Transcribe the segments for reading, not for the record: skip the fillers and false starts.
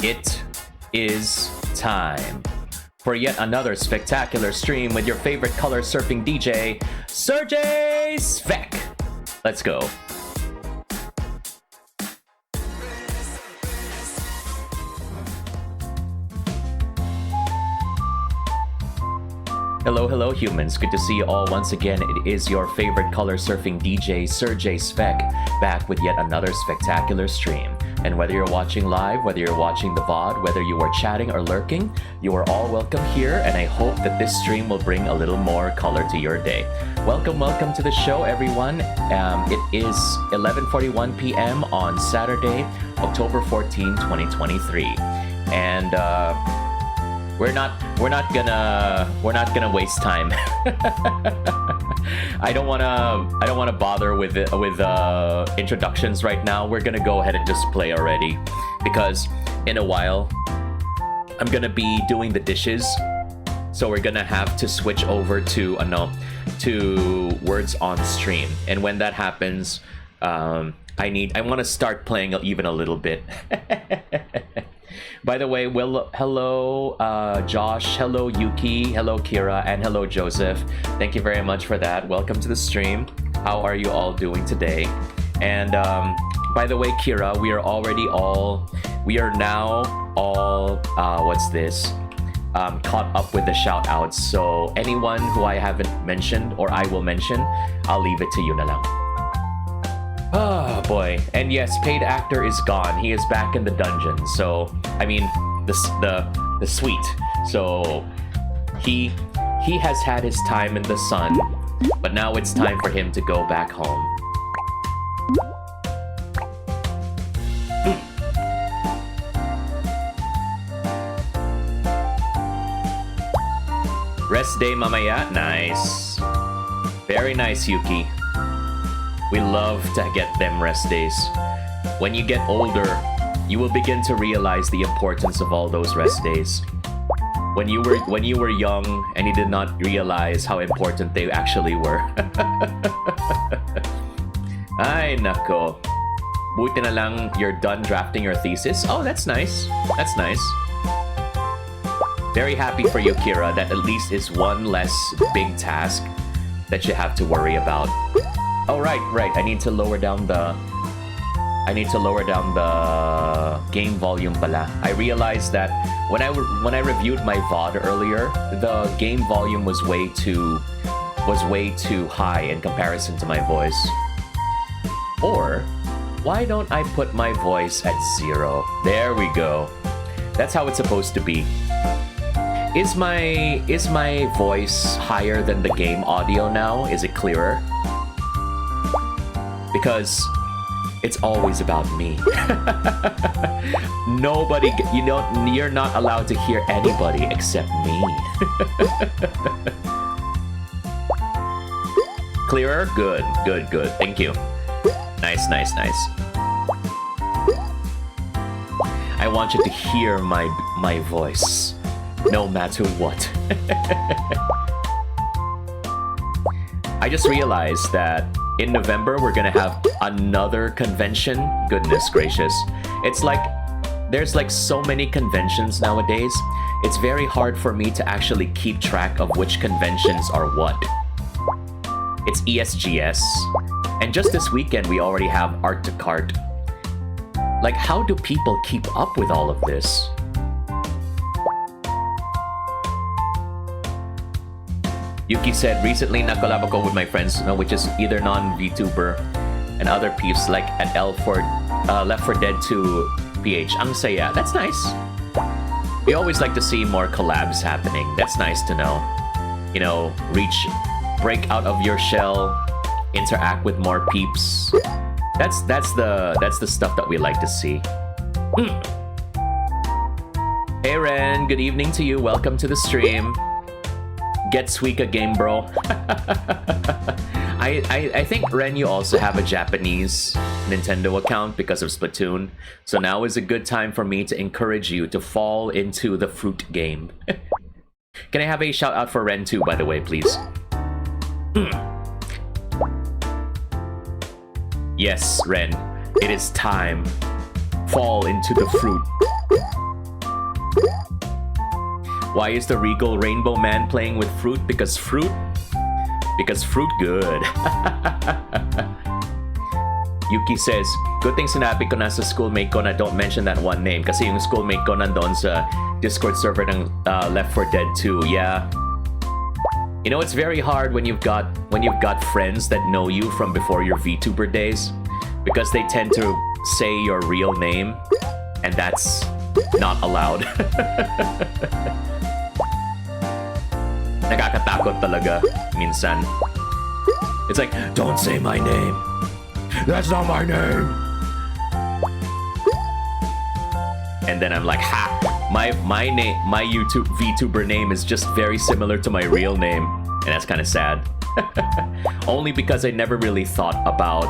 It is time for yet another spectacular stream with your favorite color surfing DJ, Serjay Svek. Let's go. Hello, hello humans. Good to see you all once again. It is your favorite color surfing DJ, Serjay Svek, back with yet another spectacular stream. And whether you're watching live, whether you're watching the VOD, whether you are chatting or lurking, you are all welcome here, and I hope that this stream will bring a little more color to your day. Welcome, welcome to the show, everyone. It is 11:41 p.m. on Saturday, October 14, 2023. And we're not gonna waste time. I don't wanna bother with introductions right now. We're gonna go ahead and just play already, because in a while I'm gonna be doing the dishes, so we're gonna have to switch over to words on stream, and when that happens, I want to start playing even a little bit. By the way, well, hello Josh, hello Yuki, hello Kira, and hello Joseph. Thank you very much for that. Welcome to the stream. How are you all doing today? And by the way, Kira, we are now all what's this? Caught up with the shout outs. So anyone who I haven't mentioned or I will mention, I'll leave it to you na lang. Oh boy. And yes, paid actor is gone. He is back in the dungeon. So I mean the suite. So he has had his time in the sun, but now it's time for him to go back home. Rest day mamaya. Nice. Very nice, Yuki. We love to get them rest days. When you get older, you will begin to realize the importance of all those rest days. When you were young and you did not realize how important they actually were. Ay, nako. Buti na lang you're done drafting your thesis. Oh, that's nice. That's nice. Very happy for you, Kira, that at least is one less big task that you have to worry about. Oh, right. I need to lower down the game volume pala. I realized that when I reviewed my VOD earlier, the game volume was way too high in comparison to my voice. Or why don't I put my voice at 0? There we go. That's how it's supposed to be. Is my voice higher than the game audio now? Is it clearer? Because it's always about me. You're not allowed to hear anybody except me. Clearer? Good. Thank you. Nice. I want you to hear my voice, no matter what. I just realized that in November, we're gonna have another convention. Goodness gracious. It's like, there's like so many conventions nowadays. It's very hard for me to actually keep track of which conventions are what. It's ESGS. And just this weekend, we already have Art to Cart. Like, how do people keep up with all of this? Yuki said, recently nakolab ako with my friends, which is either non-VTuber and other peeps like at Left 4 Dead 2 PH. Ang saya. That's nice. We always like to see more collabs happening. That's nice to know. You know, break out of your shell, interact with more peeps. That's the stuff that we like to see. Hey Ren, good evening to you. Welcome to the stream. Get Suika Game, bro. I think, Ren, you also have a Japanese Nintendo account because of Splatoon. So now is a good time for me to encourage you to fall into the fruit game. Can I have a shout out for Ren too, by the way, please? Yes, Ren. It is time. Fall into the fruit. Why is the Regal Rainbow Man playing with fruit? Because fruit good. Yuki says, good thing sinabi ko na sa schoolmate ko na don't mention that one name kasi yung schoolmate ko nandun sa Discord server ng Left 4 Dead 2. Yeah. You know, it's very hard when you've got friends that know you from before your VTuber days because they tend to say your real name and that's not allowed. Nakakatakot talaga minsan. It's like, don't say my name. That's not my name. And then I'm like, ha! My name, my VTuber name is just very similar to my real name, and that's kind of sad. Only because I never really thought about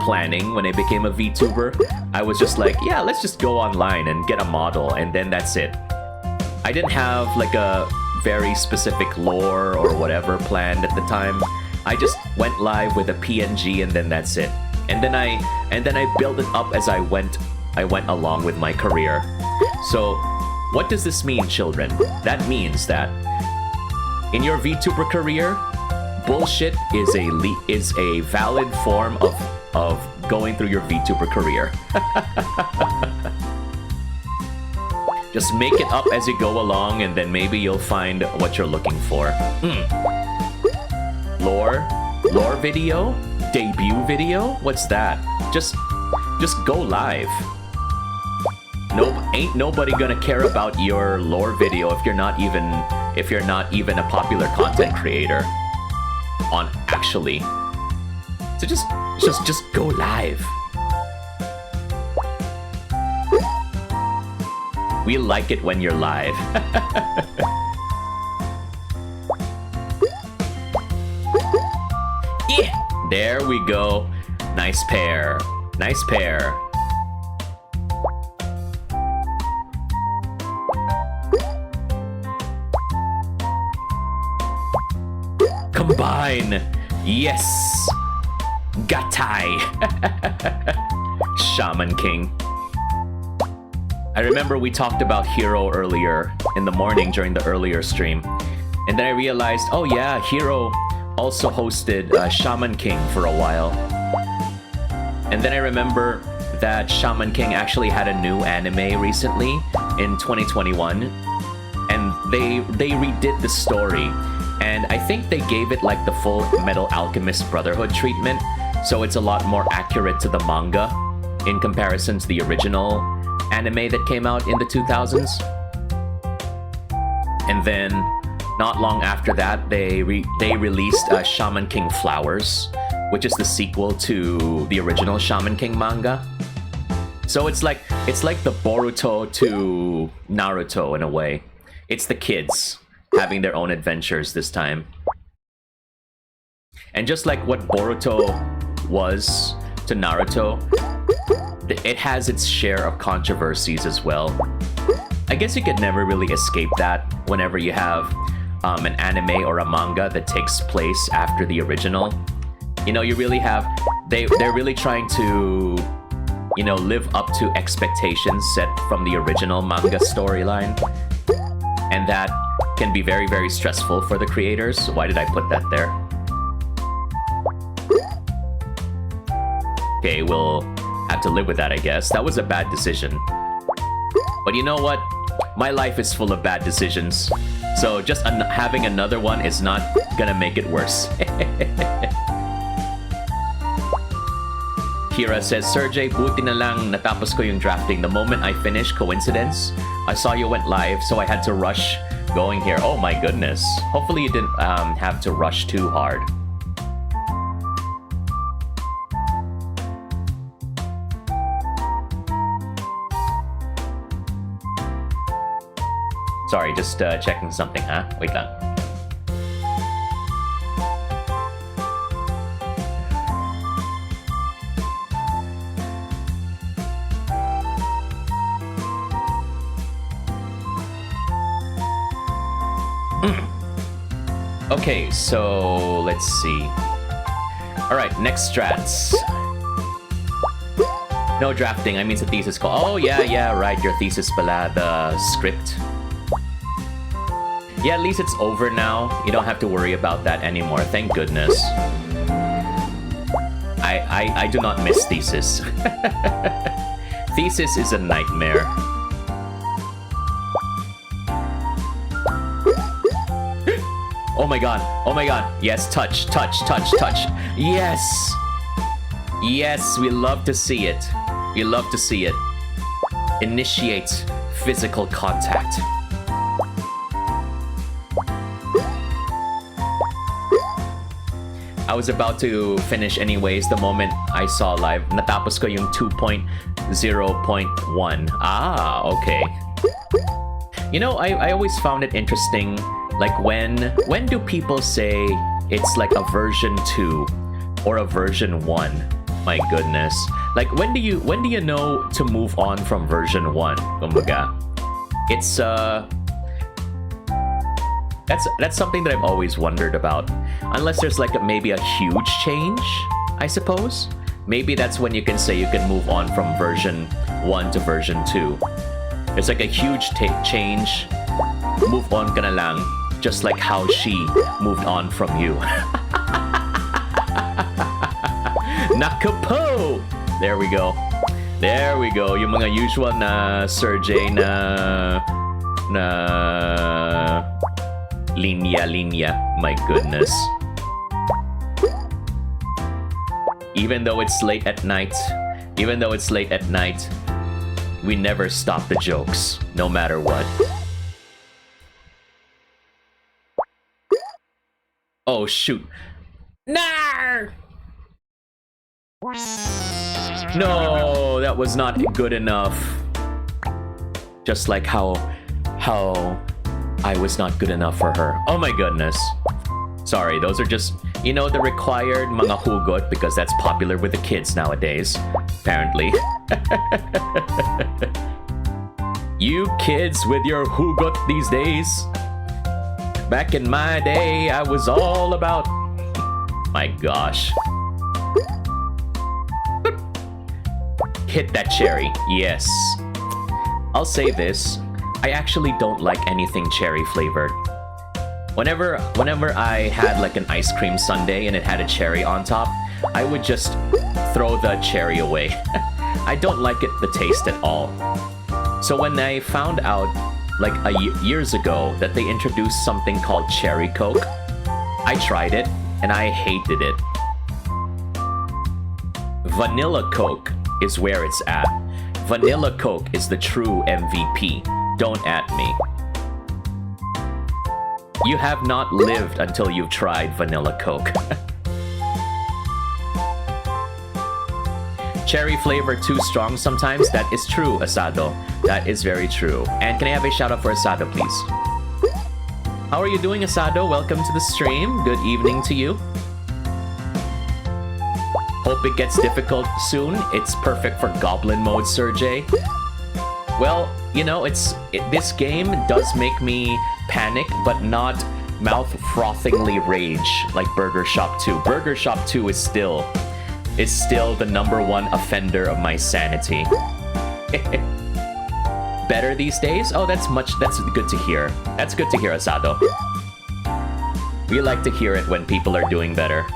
planning when I became a VTuber. I was just like, yeah, let's just go online and get a model, and then that's it. I didn't have like a very specific lore or whatever planned at the time. I just went live with a PNG and then that's it. And then I built it up as I went along with my career. So what does this mean, children? That means that in your VTuber career, bullshit is a valid form of going through your VTuber career. Just make it up as you go along, and then maybe you'll find what you're looking for. Lore video? Debut video? What's that? Just go live. Nope, ain't nobody gonna care about your lore video if you're not even a popular content creator. Actually. So just go live. We like it when you're live. Yeah! There we go. Nice pair. Nice pair. line. Yes. Gatai. Shaman King. I remember we talked about Hero earlier in the morning during the earlier stream. And then I realized, oh yeah, Hero also hosted Shaman King for a while. And then I remember that Shaman King actually had a new anime recently in 2021. And they redid the story. And I think they gave it like the full Metal Alchemist Brotherhood treatment. So it's a lot more accurate to the manga in comparison to the original anime that came out in the 2000s. And then not long after that, they released Shaman King Flowers, which is the sequel to the original Shaman King manga. So it's like the Boruto to Naruto in a way. It's the kids having their own adventures this time. And just like what Boruto was to Naruto, it has its share of controversies as well. I guess you could never really escape that whenever you have an anime or a manga that takes place after the original. You know, you really have... They're really trying to, you know, live up to expectations set from the original manga storyline. And that can be very, very stressful for the creators. Why did I put that there? Okay, we'll have to live with that, I guess. That was a bad decision. But you know what? My life is full of bad decisions. So just having another one is not gonna make it worse. Kira says, Serjay, buti na lang natapos ko yung drafting. The moment I finished, coincidence, I saw you went live, so I had to rush going here. Oh my goodness. Hopefully you didn't have to rush too hard. Sorry, just checking something, huh? Wait lang. Okay, so let's see. Alright, next strats. No drafting, I mean it's a thesis call. Oh yeah, right, your thesis pala, the script. Yeah, at least it's over now. You don't have to worry about that anymore. Thank goodness. I do not miss thesis. Thesis is a nightmare. Oh my god. Oh my god. Yes, touch. Yes. Yes, we love to see it. We love to see it. Initiate physical contact. I was about to finish anyways the moment I saw live. Natapos ko yung 2.0.1. Ah, okay. You know, I always found it interesting, like when do people say it's like a version 2 or a version 1? My goodness. Like when do you know to move on from version 1? Kumbaga. It's that's something that I've always wondered about. Unless there's like maybe a huge change, I suppose. Maybe that's when you can say you can move on from version 1 to version 2. It's like a huge change. Move on ka na lang. Just like how she moved on from you. Nakapo! There we go. There we go. Yung mga usual na Serjay na linya. My goodness. Even though it's late at night, we never stop the jokes, no matter what. Oh shoot. Nar! No, that was not good enough. Just like how I was not good enough for her. Oh my goodness. Sorry, those are just, you know, the required mga hugot because that's popular with the kids nowadays, apparently. You kids with your hugot these days. Back in my day, I was all about My gosh. Hit that cherry. Yes. I'll say this. I actually don't like anything cherry flavored. Whenever I had like an ice cream sundae and it had a cherry on top, I would just throw the cherry away. I don't like the taste at all. So when I found out like years ago that they introduced something called Cherry Coke, I tried it and I hated it. Vanilla Coke is where it's at. Vanilla Coke is the true MVP. Don't at me. You have not lived until you've tried Vanilla Coke. Cherry flavor too strong sometimes? That is true, Asado. That is very true. And can I have a shout out for Asado, please? How are you doing, Asado? Welcome to the stream. Good evening to you. Hope it gets difficult soon. It's perfect for Goblin mode, Serjay. Well, you know, this game does make me panic, but not mouth-frothingly rage like Burger Shop 2. Burger Shop 2 is still the #1 offender of my sanity. Better these days? Oh, that's good to hear. That's good to hear, Asado. We like to hear it when people are doing better.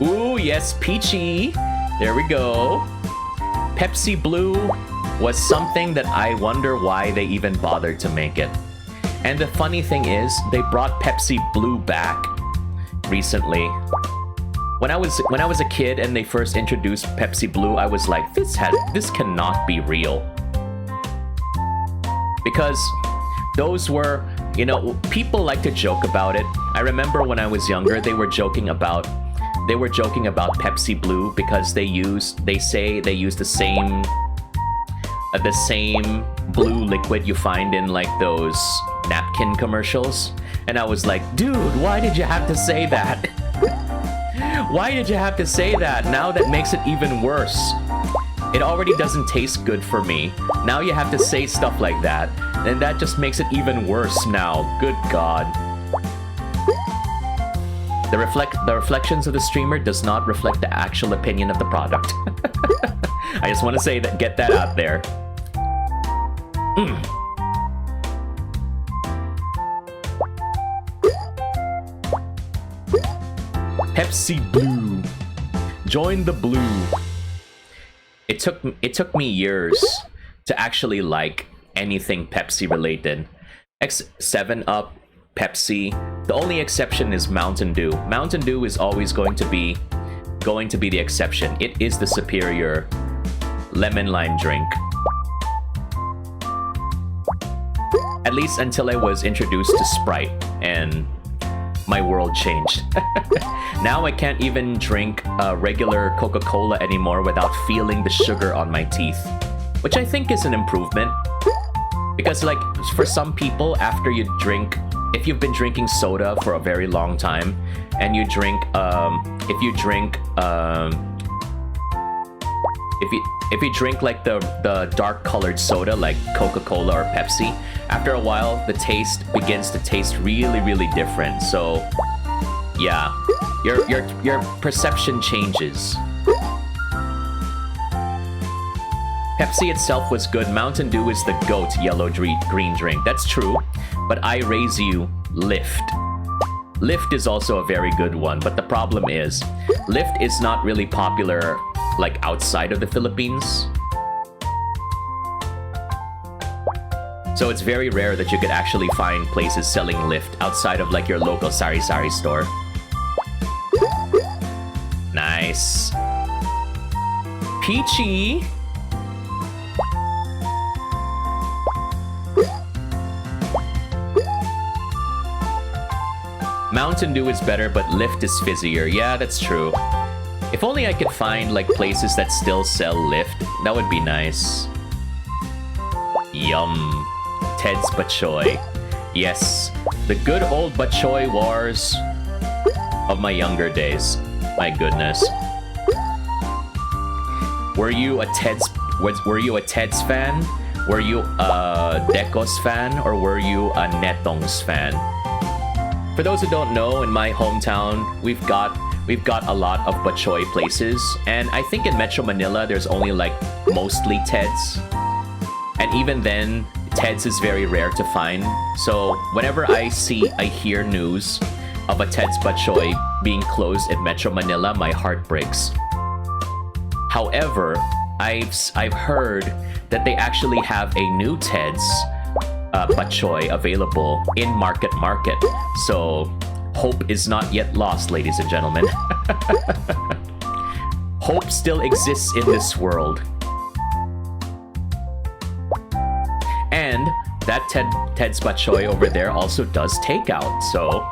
Ooh, yes, peachy. There we go. Pepsi Blue was something that I wonder why they even bothered to make it. And the funny thing is, they brought Pepsi Blue back recently. When I was a kid and they first introduced Pepsi Blue, I was like, this cannot be real. Because those were, you know, people like to joke about it. I remember when I was younger, they were joking about Pepsi Blue because they say they use the same blue liquid you find in like those napkin commercials. And I was like, dude, why did you have to say that? Why did you have to say that? Now that makes it even worse. It already doesn't taste good for me. Now you have to say stuff like that. And that just makes it even worse now. Good God. The reflections of the streamer does not reflect the actual opinion of the product. I just want to say that, get that out there. Pepsi Blue. Join the blue. It took me years to actually like anything Pepsi related. 7-Up, Pepsi. The only exception is Mountain Dew. Mountain Dew is always going to be the exception. It is the superior lemon lime drink. At least until I was introduced to Sprite and my world changed. Now I can't even drink regular Coca-Cola anymore without feeling the sugar on my teeth, which I think is an improvement. Because like for some people, after you drink, if you've been drinking soda for a very long time and you drink if you drink like the dark colored soda like Coca-Cola or Pepsi, after a while the taste begins to taste really different. So yeah, your perception changes. Pepsi itself was good. Mountain Dew is the GOAT yellow-green drink. That's true, but I raise you Lift. Lift is also a very good one, but the problem is Lift is not really popular like outside of the Philippines. So it's very rare that you could actually find places selling Lift outside of like your local sari-sari store. Nice. Peachy. Mountain Dew is better, but Lift is fizzier. Yeah, that's true. If only I could find like places that still sell Lift, that would be nice. Yum. Ted's Bachoy. Yes, the good old Bachoy wars of my younger days. My goodness. Were you Were you a Ted's fan? Were you a Dekos fan? Or were you a Netong's fan? For those who don't know, in my hometown, we've got a lot of bachoy places, and I think in Metro Manila there's only like mostly Ted's, and even then Ted's is very rare to find. So whenever I hear news of a Ted's bachoy being closed in Metro Manila, my heart breaks. However, I've heard that they actually have a new Ted's bachoy available in Market. So hope is not yet lost, ladies and gentlemen. Hope still exists in this world. And that Ted's bachoy over there also does takeout. So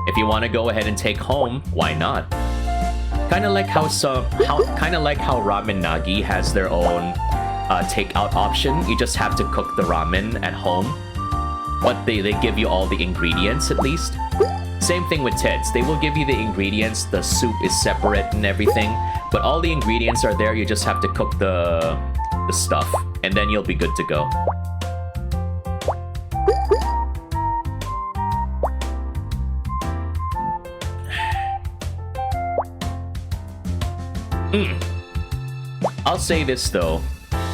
if you want to go ahead and take home, why not? Kind of like how Ramen Nagi has their own takeout option. You just have to cook the ramen at home. But they give you all the ingredients at least. Same thing with Ted's. They will give you the ingredients. The soup is separate and everything, but all the ingredients are there. You just have to cook the stuff, and then you'll be good to go. I'll say this though.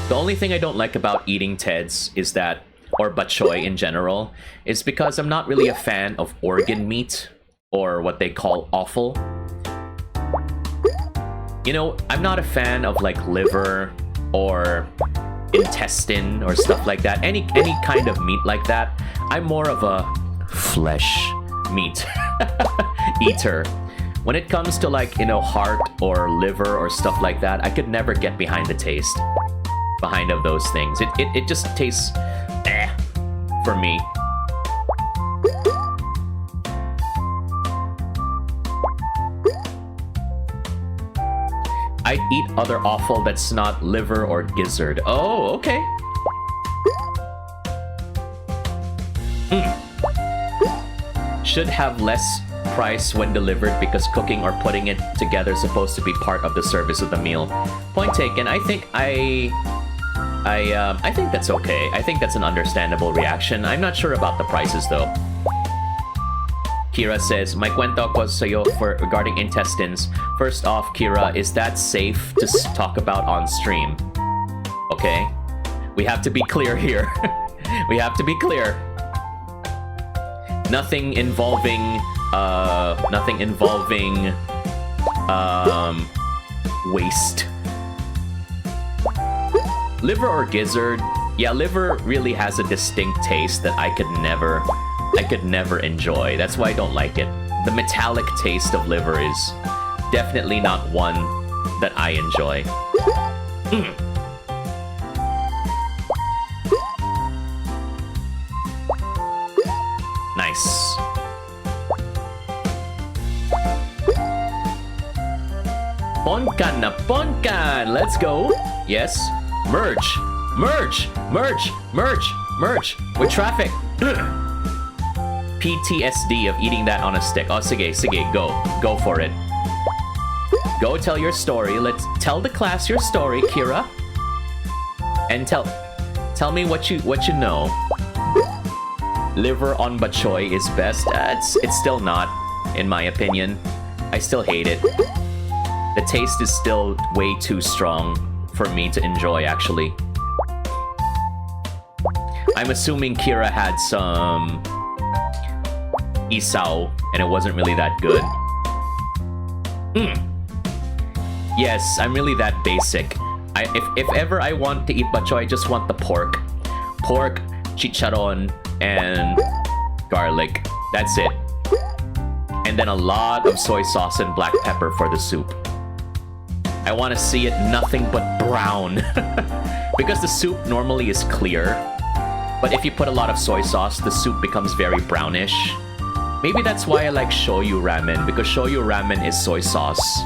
The only thing I don't like about eating Ted's is that, or bachoy in general, is because I'm not really a fan of organ meat, or what they call offal. You know, I'm not a fan of like liver or intestine or stuff like that. Any kind of meat like that. I'm more of a flesh meat eater. When it comes to like, you know, heart or liver or stuff like that, I could never get behind the taste behind of those things. It just tastes for me. I'd eat other offal that's not liver or gizzard. Oh, okay. Should have less price when delivered because cooking or putting it together is supposed to be part of the service of the meal. Point taken. I think that's okay. I think that's an understandable reaction. I'm not sure about the prices though. Kira says, "My kwento ko sa'yo regarding intestines. First off, Kira, is that safe to talk about on stream?" Okay, we have to be clear here. We have to be clear. Nothing involving waste. Liver or gizzard? Yeah, liver really has a distinct taste that I could never enjoy. That's why I don't like it. The metallic taste of liver is definitely not one that I enjoy. Nice. Ponkan na ponkan! Let's go! Yes. Merge! Merge! Merge! Merge! Merge! With traffic! PTSD of eating that on a stick. Oh, sige, go. Go for it. Go tell your story. Let's tell the class your story, Kira. And tell me what you know. Liver on bachoy is best. It's still not, in my opinion. I still hate it. The taste is still way too strong for me to enjoy, actually. I'm assuming Kira had some isaw, and it wasn't really that good. Yes, I'm really that basic. If ever I want to eat bachoy, I just want the pork. Pork, chicharon, and garlic. That's it. And then a lot of soy sauce and black pepper for the soup. I want to see it nothing but brown. Because the soup normally is clear. But if you put a lot of soy sauce, the soup becomes very brownish. Maybe that's why I like shoyu ramen, because shoyu ramen is soy sauce.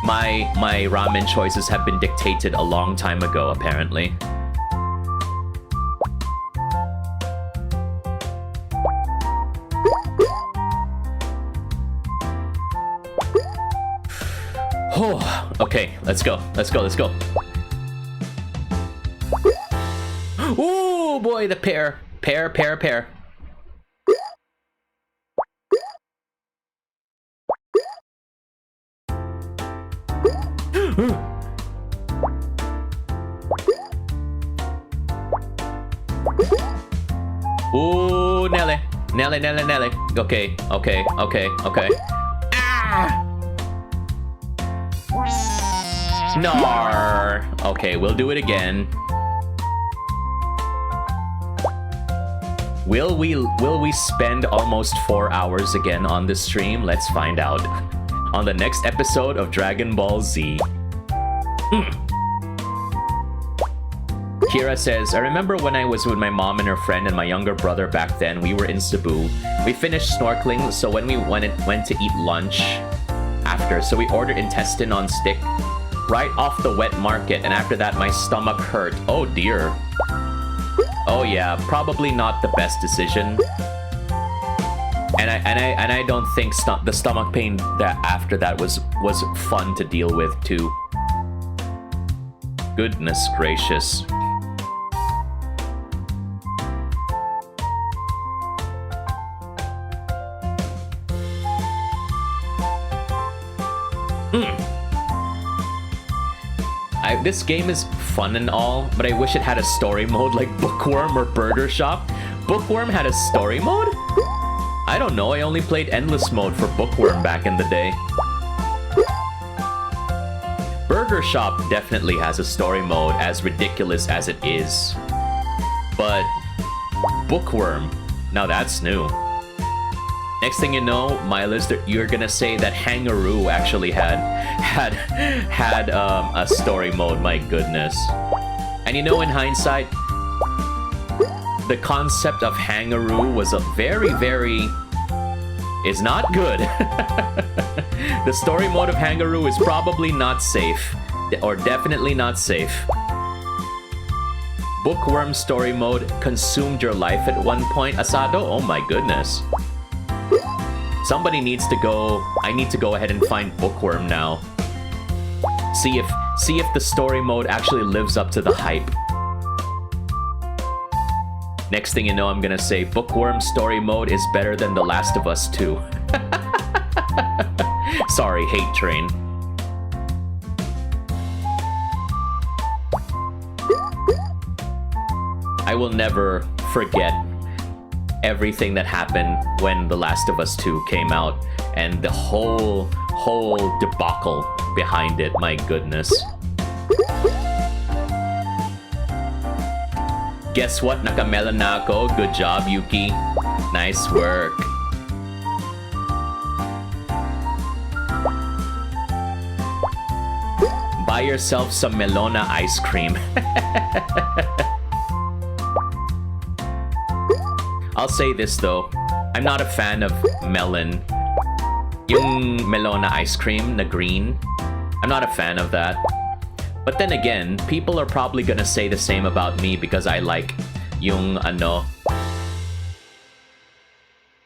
My ramen choices have been dictated a long time ago, apparently. Oh, okay, let's go. Let's go. Let's go. Oh boy, the pear. Pear, pear, pear. Ooh, Nelly. Nelly, Nelly, Nelly. Okay, okay, okay, okay. Ah! Nar. Okay, we'll do it again. Will we spend almost 4 hours again on this stream? Let's find out on the next episode of Dragon Ball Z. Kira says, I remember when I was with my mom and her friend and my younger brother back then. We were in Cebu. We finished snorkeling, so when we went to eat lunch after, so we ordered intestine on stick right off the wet market, and after that my stomach hurt. Oh dear. Oh yeah, probably not the best decision. And I don't think the stomach pain that after that was fun to deal with too. Goodness gracious. This game is fun and all, but I wish it had a story mode like Bookworm or Burger Shop. Bookworm had a story mode? I don't know, I only played Endless Mode for Bookworm back in the day. Burger Shop definitely has a story mode, as ridiculous as it is. But Bookworm, now that's new. Next thing you know, my list, you're gonna say that Hangaroo actually had a story mode. My goodness. And you know, in hindsight, the concept of Hangaroo was a very is not good. The story mode of Hangaroo is probably not safe, or definitely not safe. Bookworm story mode consumed your life at one point, Asado. Oh my goodness. Somebody needs to go. I need to go ahead and find Bookworm now. See if the story mode actually lives up to the hype. Next thing you know, I'm gonna say Bookworm story mode is better than The Last of Us 2. Sorry, hate train. I will never forget everything that happened when The Last of Us 2 came out and the whole debacle behind it. My goodness. Guess what? Nakamelon na ako. Good job, Yuki. Nice work. Buy yourself some Melona ice cream. I'll say this though, I'm not a fan of melon. Yung Melona ice cream na green, I'm not a fan of that. But then again, people are probably gonna say the same about me because I like yung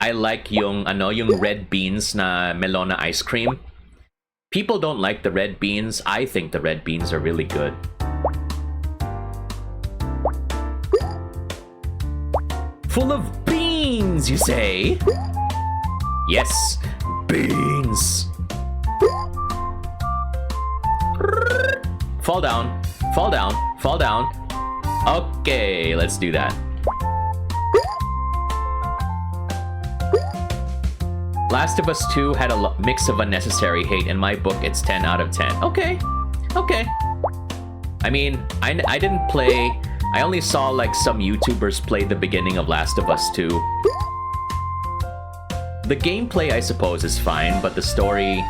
yung red beans na Melona ice cream. People don't like the red beans. I think the red beans are really good. Full of beans, you say? Yes, beans. Fall down, fall down, fall down. Okay, let's do that. Last of Us 2 had a mix of unnecessary hate. In my book, it's 10 out of 10. Okay, okay. I mean, I didn't play... I only saw like some YouTubers play the beginning of Last of Us 2. The gameplay, I suppose, is fine, but the story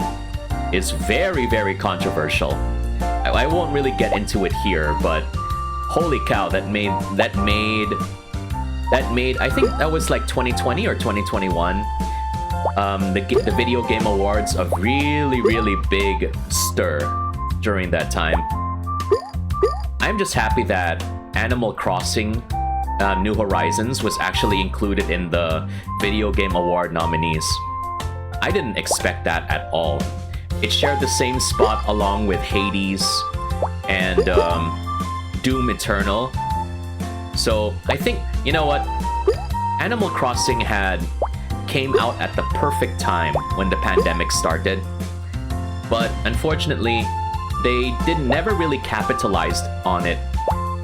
is very controversial. I won't really get into it here, but holy cow, that made I think that was like 2020 or 2021. The Video Game Awards, a really big stir during that time. I'm just happy that Animal Crossing New Horizons was actually included in the Video Game Award nominees. I didn't expect that at all. It shared the same spot along with Hades and Doom Eternal. So I think, you know what? Animal Crossing came out at the perfect time when the pandemic started. But unfortunately, they never really capitalized on it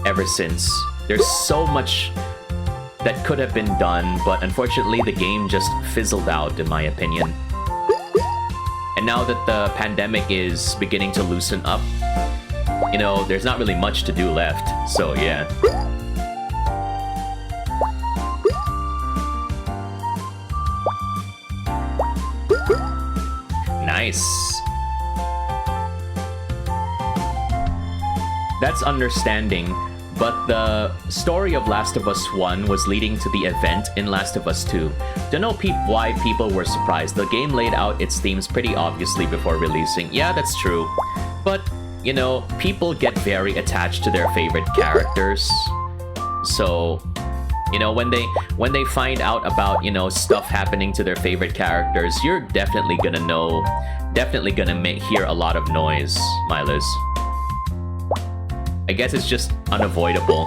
ever since. There's so much that could have been done, but unfortunately the game just fizzled out, in my opinion. And now that the pandemic is beginning to loosen up, you know, there's not really much to do left, so yeah. Nice. That's understanding, but the story of Last of Us 1 was leading to the event in Last of Us 2. Don't know why people were surprised. The game laid out its themes pretty obviously before releasing. Yeah, that's true. But, you know, people get very attached to their favorite characters. So, you know, when they find out about, you know, stuff happening to their favorite characters, you're definitely gonna hear a lot of noise, Milas. I guess it's just unavoidable.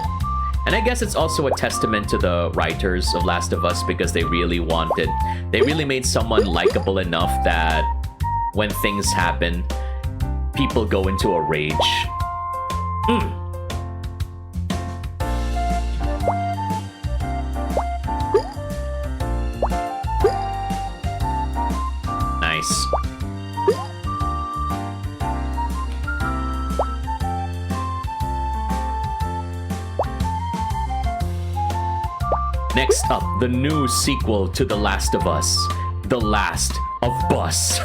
And I guess it's also a testament to the writers of Last of Us because they really made someone likable enough that when things happen, people go into a rage. Nice. Next up, the new sequel to The Last of Us, The Last of Bus.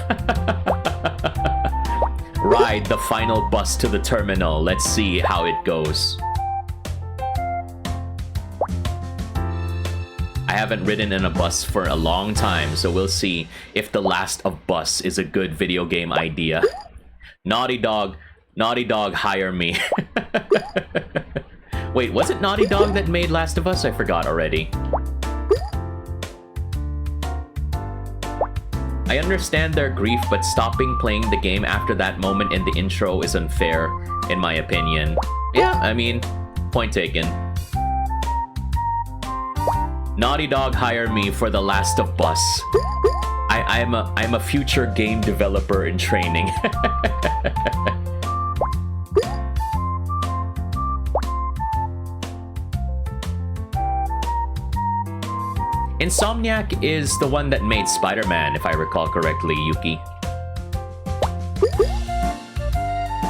Ride the final bus to the terminal. Let's see how it goes. I haven't ridden in a bus for a long time, so we'll see if The Last of Bus is a good video game idea. Naughty Dog, hire me. Wait, was it Naughty Dog that made Last of Us? I forgot already. I understand their grief, but stopping playing the game after that moment in the intro is unfair, in my opinion. Yeah, I mean, point taken. Naughty Dog, hire me for The Last of Us. I'm a future game developer in training. Insomniac is the one that made Spider-Man, if I recall correctly, Yuki.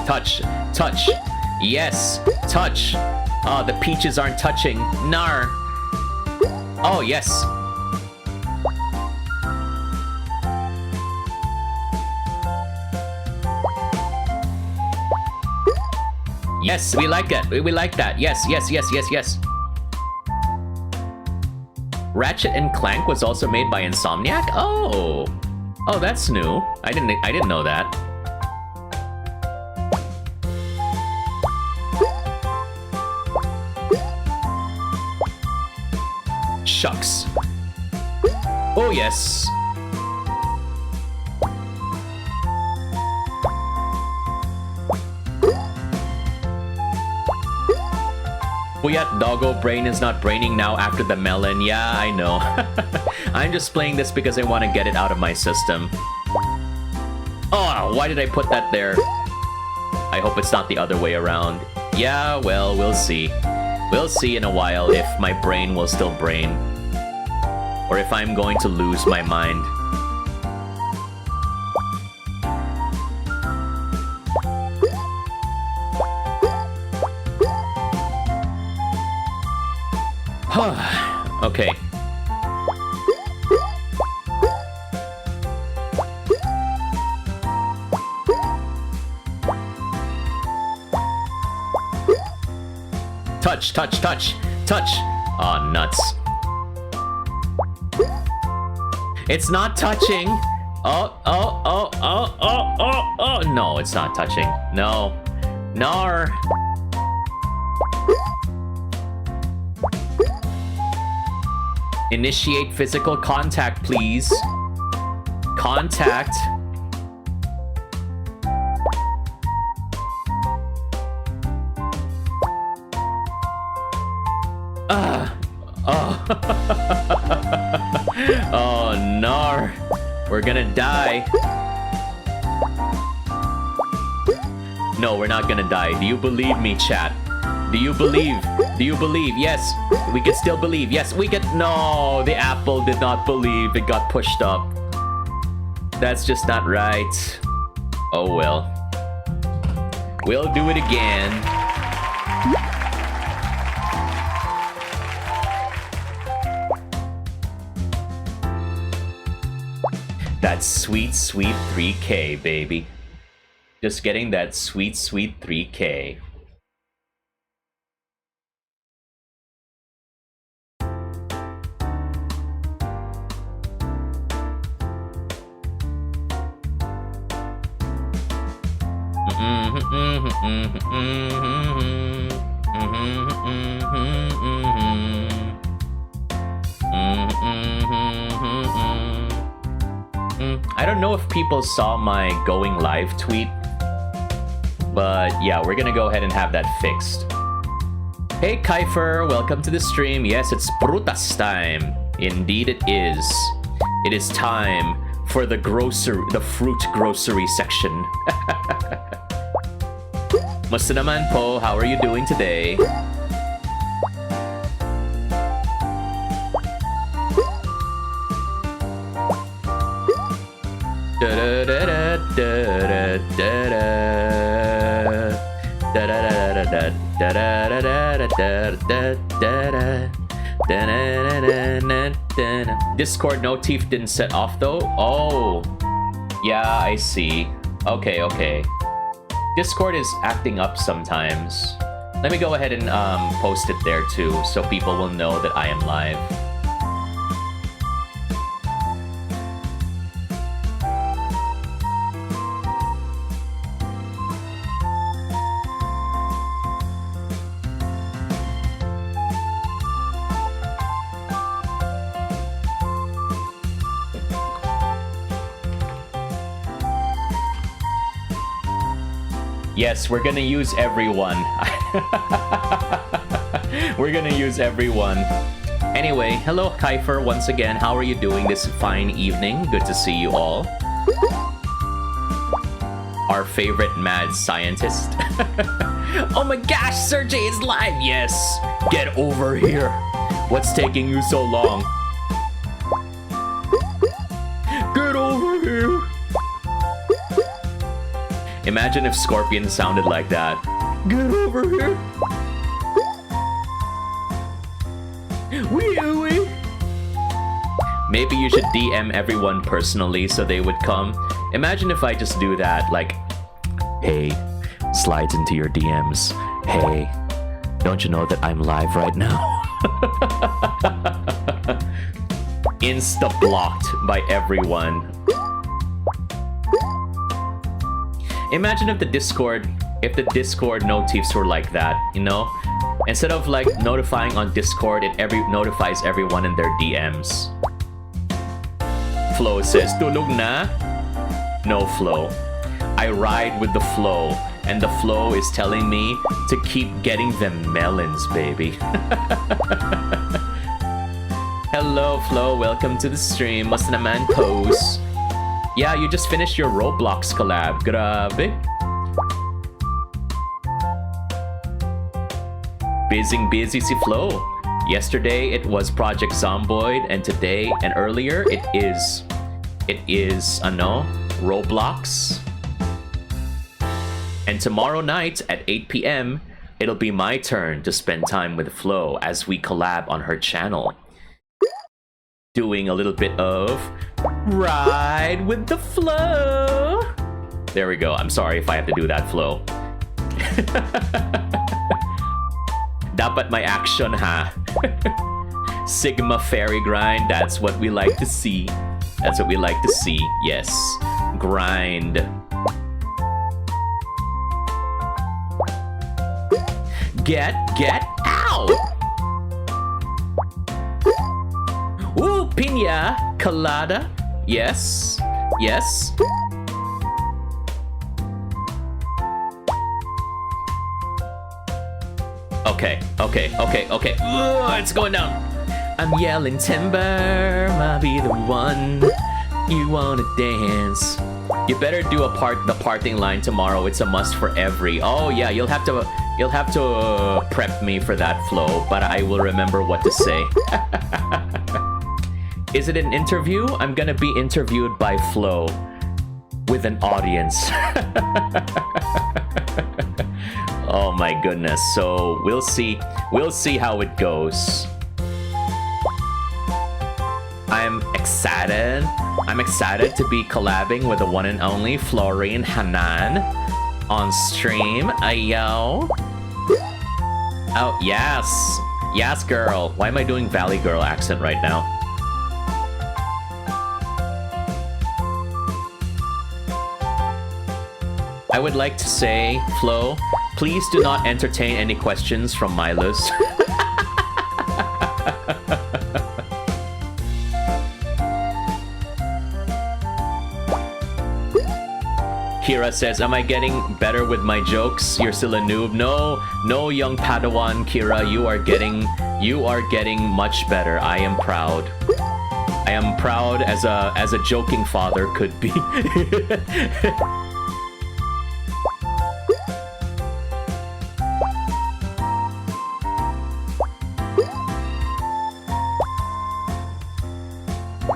Touch. Yes, touch. Oh, the peaches aren't touching. Nar. Oh, yes. Yes, we like it. We like that. Yes. Ratchet and Clank was also made by Insomniac? Oh, that's new. I didn't know that. Shucks. Oh yes. Booyat Doggo brain is not braining now after the melon. Yeah, I know. I'm just playing this because I want to get it out of my system. Oh, why did I put that there? I hope it's not the other way around. Yeah, well, we'll see. We'll see in a while if my brain will still brain. Or if I'm going to lose my mind. Okay. Touch. Aw, nuts. It's not touching. Oh. No, it's not touching. No. Nar. Initiate physical contact, please. Contact. Oh. Oh no. We're gonna die. No, we're not gonna die. Do you believe me, chat? Do you believe? Do you believe? Yes. We can still believe. Yes, we can. No, the apple did not believe. It got pushed up. That's just not right. Oh well. We'll do it again. That sweet, sweet 3K, baby. Just getting that sweet, sweet 3K. I don't know if people saw my going live tweet, but yeah, we're gonna go ahead and have that fixed. Hey Kiefer, welcome to the stream. Yes, it's Brutas time. Indeed it is. It is time for the fruit grocery section. Musta naman po, how are you doing today? Discord no teeth didn't set off though? Oh, yeah, I see. Okay, okay. Discord is acting up sometimes. Let me go ahead and post it there too, so people will know that I am live. Yes, we're gonna use everyone. We're gonna use everyone. Anyway, hello Kiefer once again. How are you doing this fine evening? Good to see you all. Our favorite mad scientist. Oh my gosh, Serjay is live! Yes! Get over here! What's taking you so long? Get over here! Imagine if Scorpion sounded like that. Get over here! Wee-wee! Maybe you should DM everyone personally so they would come. Imagine if I just do that, like, hey, slides into your DMs. Hey, don't you know that I'm live right now? Insta-blocked by everyone. Imagine if the Discord notifs were like that, you know? Instead of like notifying on Discord, it notifies everyone in their DMs. Flo says, tulog na? No, Flo. I ride with the flow, and the flow is telling me to keep getting them melons, baby. Hello, Flo. Welcome to the stream. Musta naman pose. Yeah, you just finished your Roblox collab. Grabe. Busy si Flo. Yesterday it was Project Zomboid, and today and earlier it is Roblox. And tomorrow night at 8 p.m. it'll be my turn to spend time with Flo as we collab on her channel. Doing a little bit of Ride with the Flow. There we go. I'm sorry if I have to do that, Flo. Dapat may action, ha? Sigma fairy grind. That's what we like to see. That's what we like to see. Yes. Grind. Get out! Ooh, piña colada. Yes. Yes. Okay. Ugh, it's going down. I'm yelling timber, I'll be the one you wanna dance. You better do the parting line tomorrow. It's a must for every. Oh yeah, you'll have to prep me for that, Flo, but I will remember what to say. Is it an interview? I'm gonna be interviewed by Flo with an audience. Oh my goodness. So we'll see how it goes. I'm excited to be collabing with the one and only Florine Hanan on stream. Ayo. Oh, yes. Yes, girl. Why am I doing Valley Girl accent right now? I would like to say, Flo, please do not entertain any questions from Milos. Kira says, am I getting better with my jokes? You're still a noob. No, young Padawan, Kira, you are getting much better. I am proud. I am proud as a joking father could be.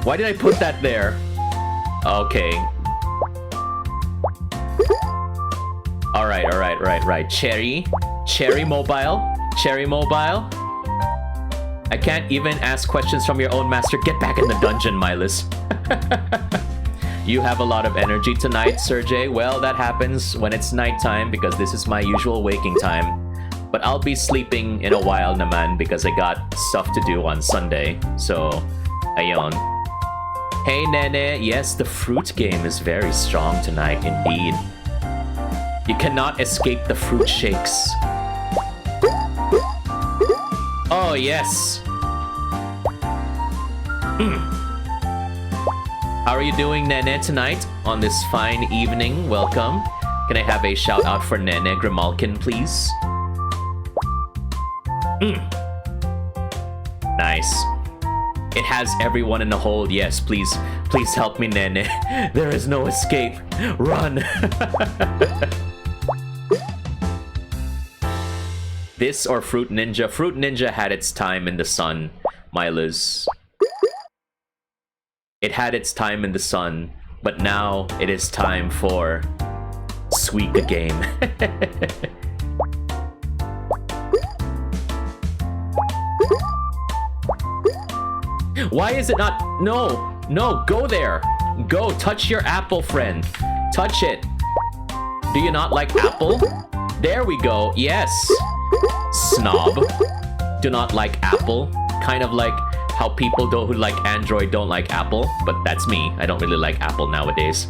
Why did I put that there? Okay. Alright. Cherry Mobile. I can't even ask questions from your own master. Get back in the dungeon, Milos. You have a lot of energy tonight, Serjay. Well, that happens when it's nighttime because this is my usual waking time. But I'll be sleeping in a while naman because I got stuff to do on Sunday. So, ayon. Hey, Nene. Yes, the fruit game is very strong tonight, indeed. You cannot escape the fruit shakes. Oh, yes. How are you doing, Nene, tonight on this fine evening? Welcome. Can I have a shout out for Nene Grimalkin, please? Nice. It has everyone in the hold. Yes, please help me, Nene. There is no escape. Run. This or Fruit Ninja? Fruit Ninja had its time in the sun, Milos. It had its time in the sun, but now it is time for Suika Game. Why is it not? No, go there. Go, touch your apple, friend. Touch it. Do you not like apple? There we go. Yes. Snob. Do not like apple. Kind of like how people who like Android don't like Apple, but that's me. I don't really like Apple nowadays.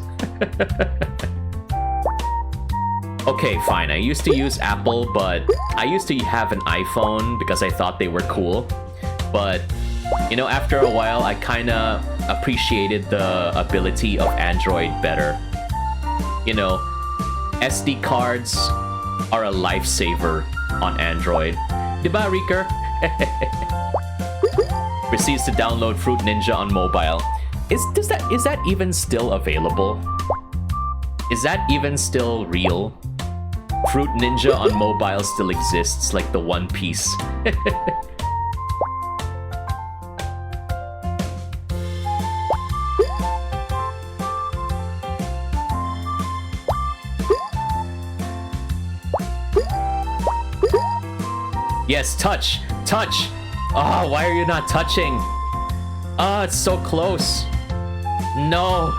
Okay, fine. I used to use Apple, but I used to have an iPhone because I thought they were cool. But, you know, after a while, I kind of appreciated the ability of Android better. You know, SD cards are a lifesaver on Android. Diba, Reeker? Proceeds to download Fruit Ninja on mobile. Is that even still available? Is that even still real? Fruit Ninja on mobile still exists, like the One Piece. Yes, touch! Oh, why are you not touching? Oh, it's so close. No.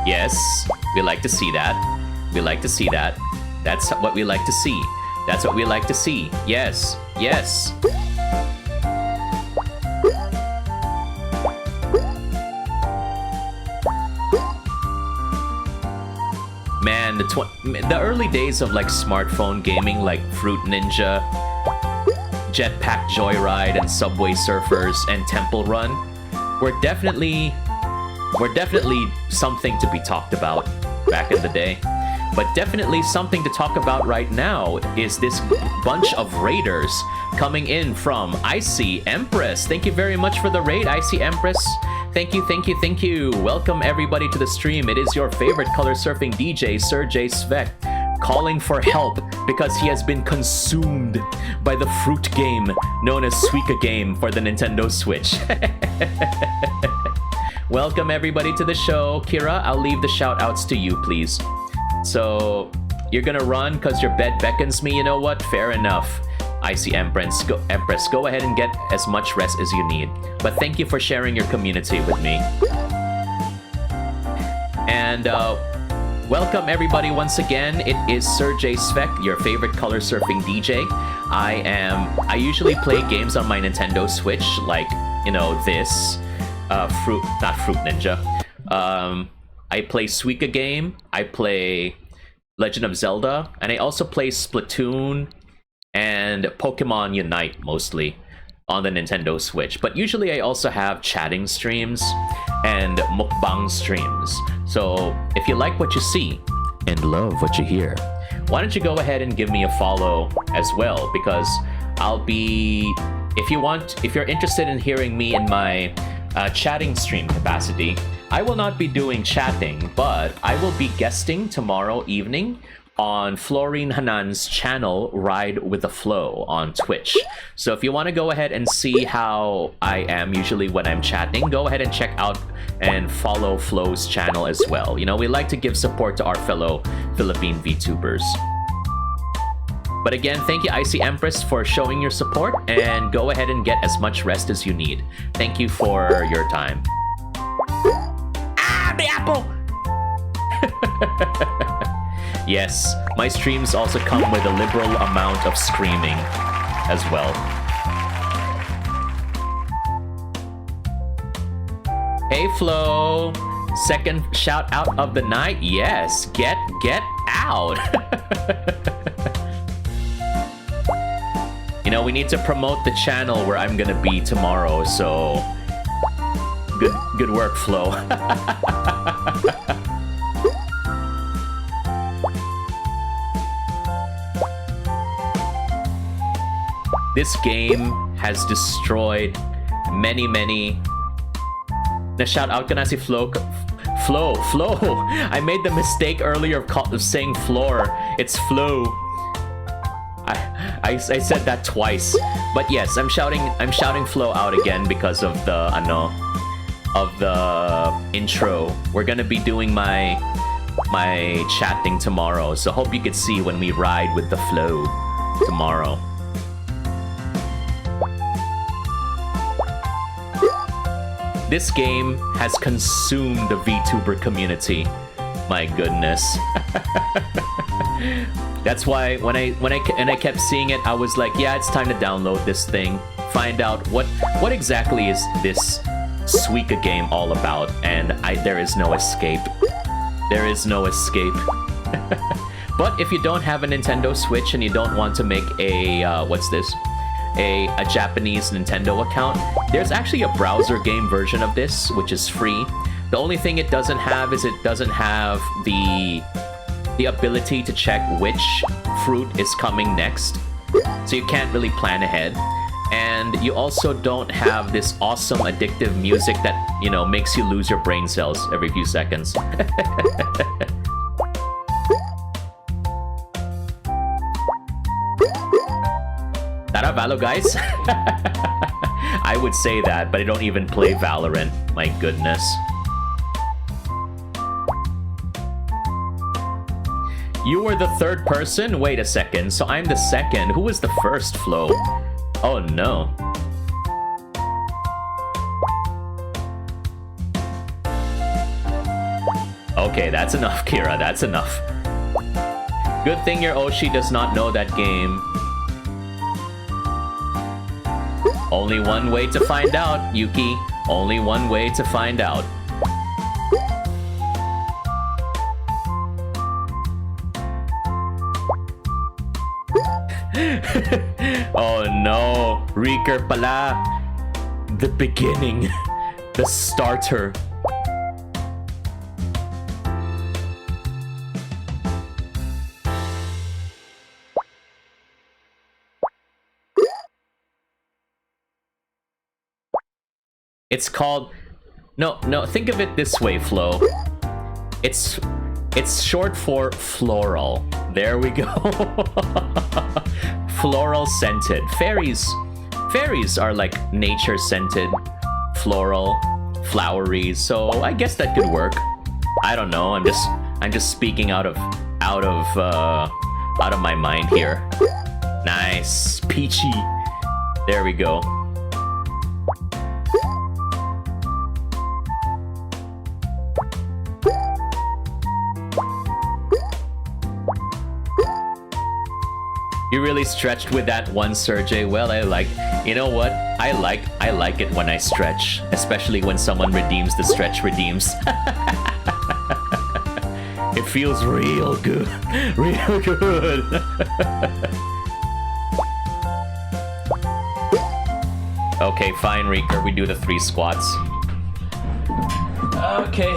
Yes, we like to see that. We like to see that. That's what we like to see. That's what we like to see. Yes, yes. Man, the early days of like smartphone gaming, like Fruit Ninja, Jetpack Joyride, and Subway Surfers, and Temple Run, were definitely something to be talked about. back in the day. But definitely something to talk about right now is this bunch of raiders coming in from Icy Empress. Thank you very much for the raid, Icy Empress. Thank you, thank you, thank you. Welcome everybody to the stream. It is your favorite color surfing DJ, Serjay Svek, calling for help because he has been consumed by the fruit game known as Suika Game for the Nintendo Switch. Welcome everybody to the show. Kira, I'll leave the shout outs to you, please. So, you're gonna run because your bed beckons me. You know what? Fair enough. Icy Empress, go ahead and get as much rest as you need. But thank you for sharing your community with me. And welcome everybody once again. It is Serjay Svek, your favorite color surfing DJ. I usually play games on my Nintendo Switch, like, you know, this. Not Fruit Ninja. I play Suika Game, I play Legend of Zelda, and I also play Splatoon and Pokemon Unite mostly on the Nintendo Switch. But usually I also have chatting streams and mukbang streams. So if you like what you see and love what you hear, why don't you go ahead and give me a follow as well, because I'll be, if you're interested in hearing me in my chatting stream capacity, I will not be doing chatting, but I will be guesting tomorrow evening on Florine Hanan's channel, Ride with the Flow, on Twitch. So if you want to go ahead and see how I am usually when I'm chatting, go ahead and check out and follow Flo's channel as well. You know, we like to give support to our fellow Philippine VTubers. But again, thank you, Icy Empress, for showing your support, and go ahead and get as much rest as you need. Thank you for your time. Ah, the apple! Yes, my streams also come with a liberal amount of screaming as well. Hey, Flo! Second shout out of the night? Yes, get out! You know, we need to promote the channel where I'm gonna be tomorrow, so good work, Flo. This game has destroyed many. Na shout out ka na si Flo. Flo. I made the mistake earlier of saying floor. It's Flo. I said that twice, but yes, I'm shouting Flo out again because of the intro. We're gonna be doing my chatting tomorrow, so hope you could see when we ride with the flow tomorrow. This game has consumed the VTuber community. My goodness. That's why when I kept seeing it, I was like, yeah, it's time to download this thing, find out what exactly is this Suika Game all about, and there is no escape. There is no escape. But if you don't have a Nintendo Switch and you don't want to make a a Japanese Nintendo account, there's actually a browser game version of this, which is free. The only thing it doesn't have is it doesn't have the ability to check which fruit is coming next. So you can't really plan ahead. And you also don't have this awesome addictive music that, you know, makes you lose your brain cells every few seconds. Tara, Valo, guys? I would say that, but I don't even play Valorant. My goodness. You were the third person? Wait a second. So I'm the second. Who was the first, Flo? Oh, no. Okay, that's enough, Kira. That's enough. Good thing your Oshi does not know that game. Only one way to find out, Yuki. Only one way to find out. Oh no, Reeker pala. The beginning. The starter. It's called... No, think of it this way, Flo. It's short for floral. There we go. Floral scented. Fairies are like nature scented, floral, flowery. So I guess that could work. I don't know. I'm just speaking out of my mind here. Nice, peachy. There we go. You really stretched with that one, Serjay. Well, you know what? I like it when I stretch, especially when someone redeems the stretch redeems. It feels real good, real good. Okay, fine, Reeker. We do the 3 squats. Okay.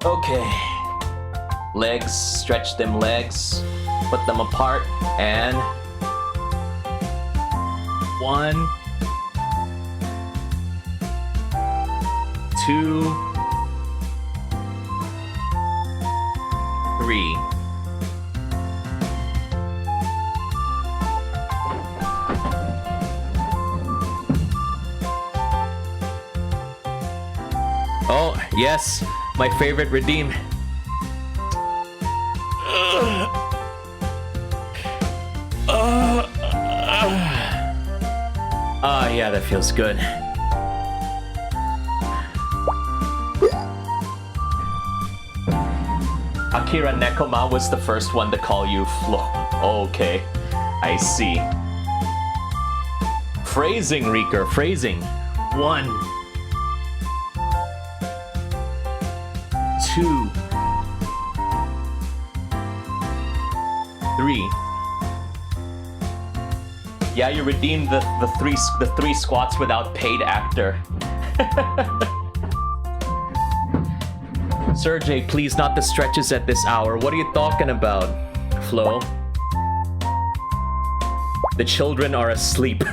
Okay. Legs, stretch them legs, put them apart, and 1, 2, 3. Oh, yes, my favorite redeem. Yeah, that feels good. Akira Nekoma was the first one to call you Flo. Okay, I see. Phrasing, Reeker, phrasing. 1, 2, 3. Yeah, you redeemed the three squats without paid actor. Serjay, please, not the stretches at this hour. What are you talking about, Flo? The children are asleep.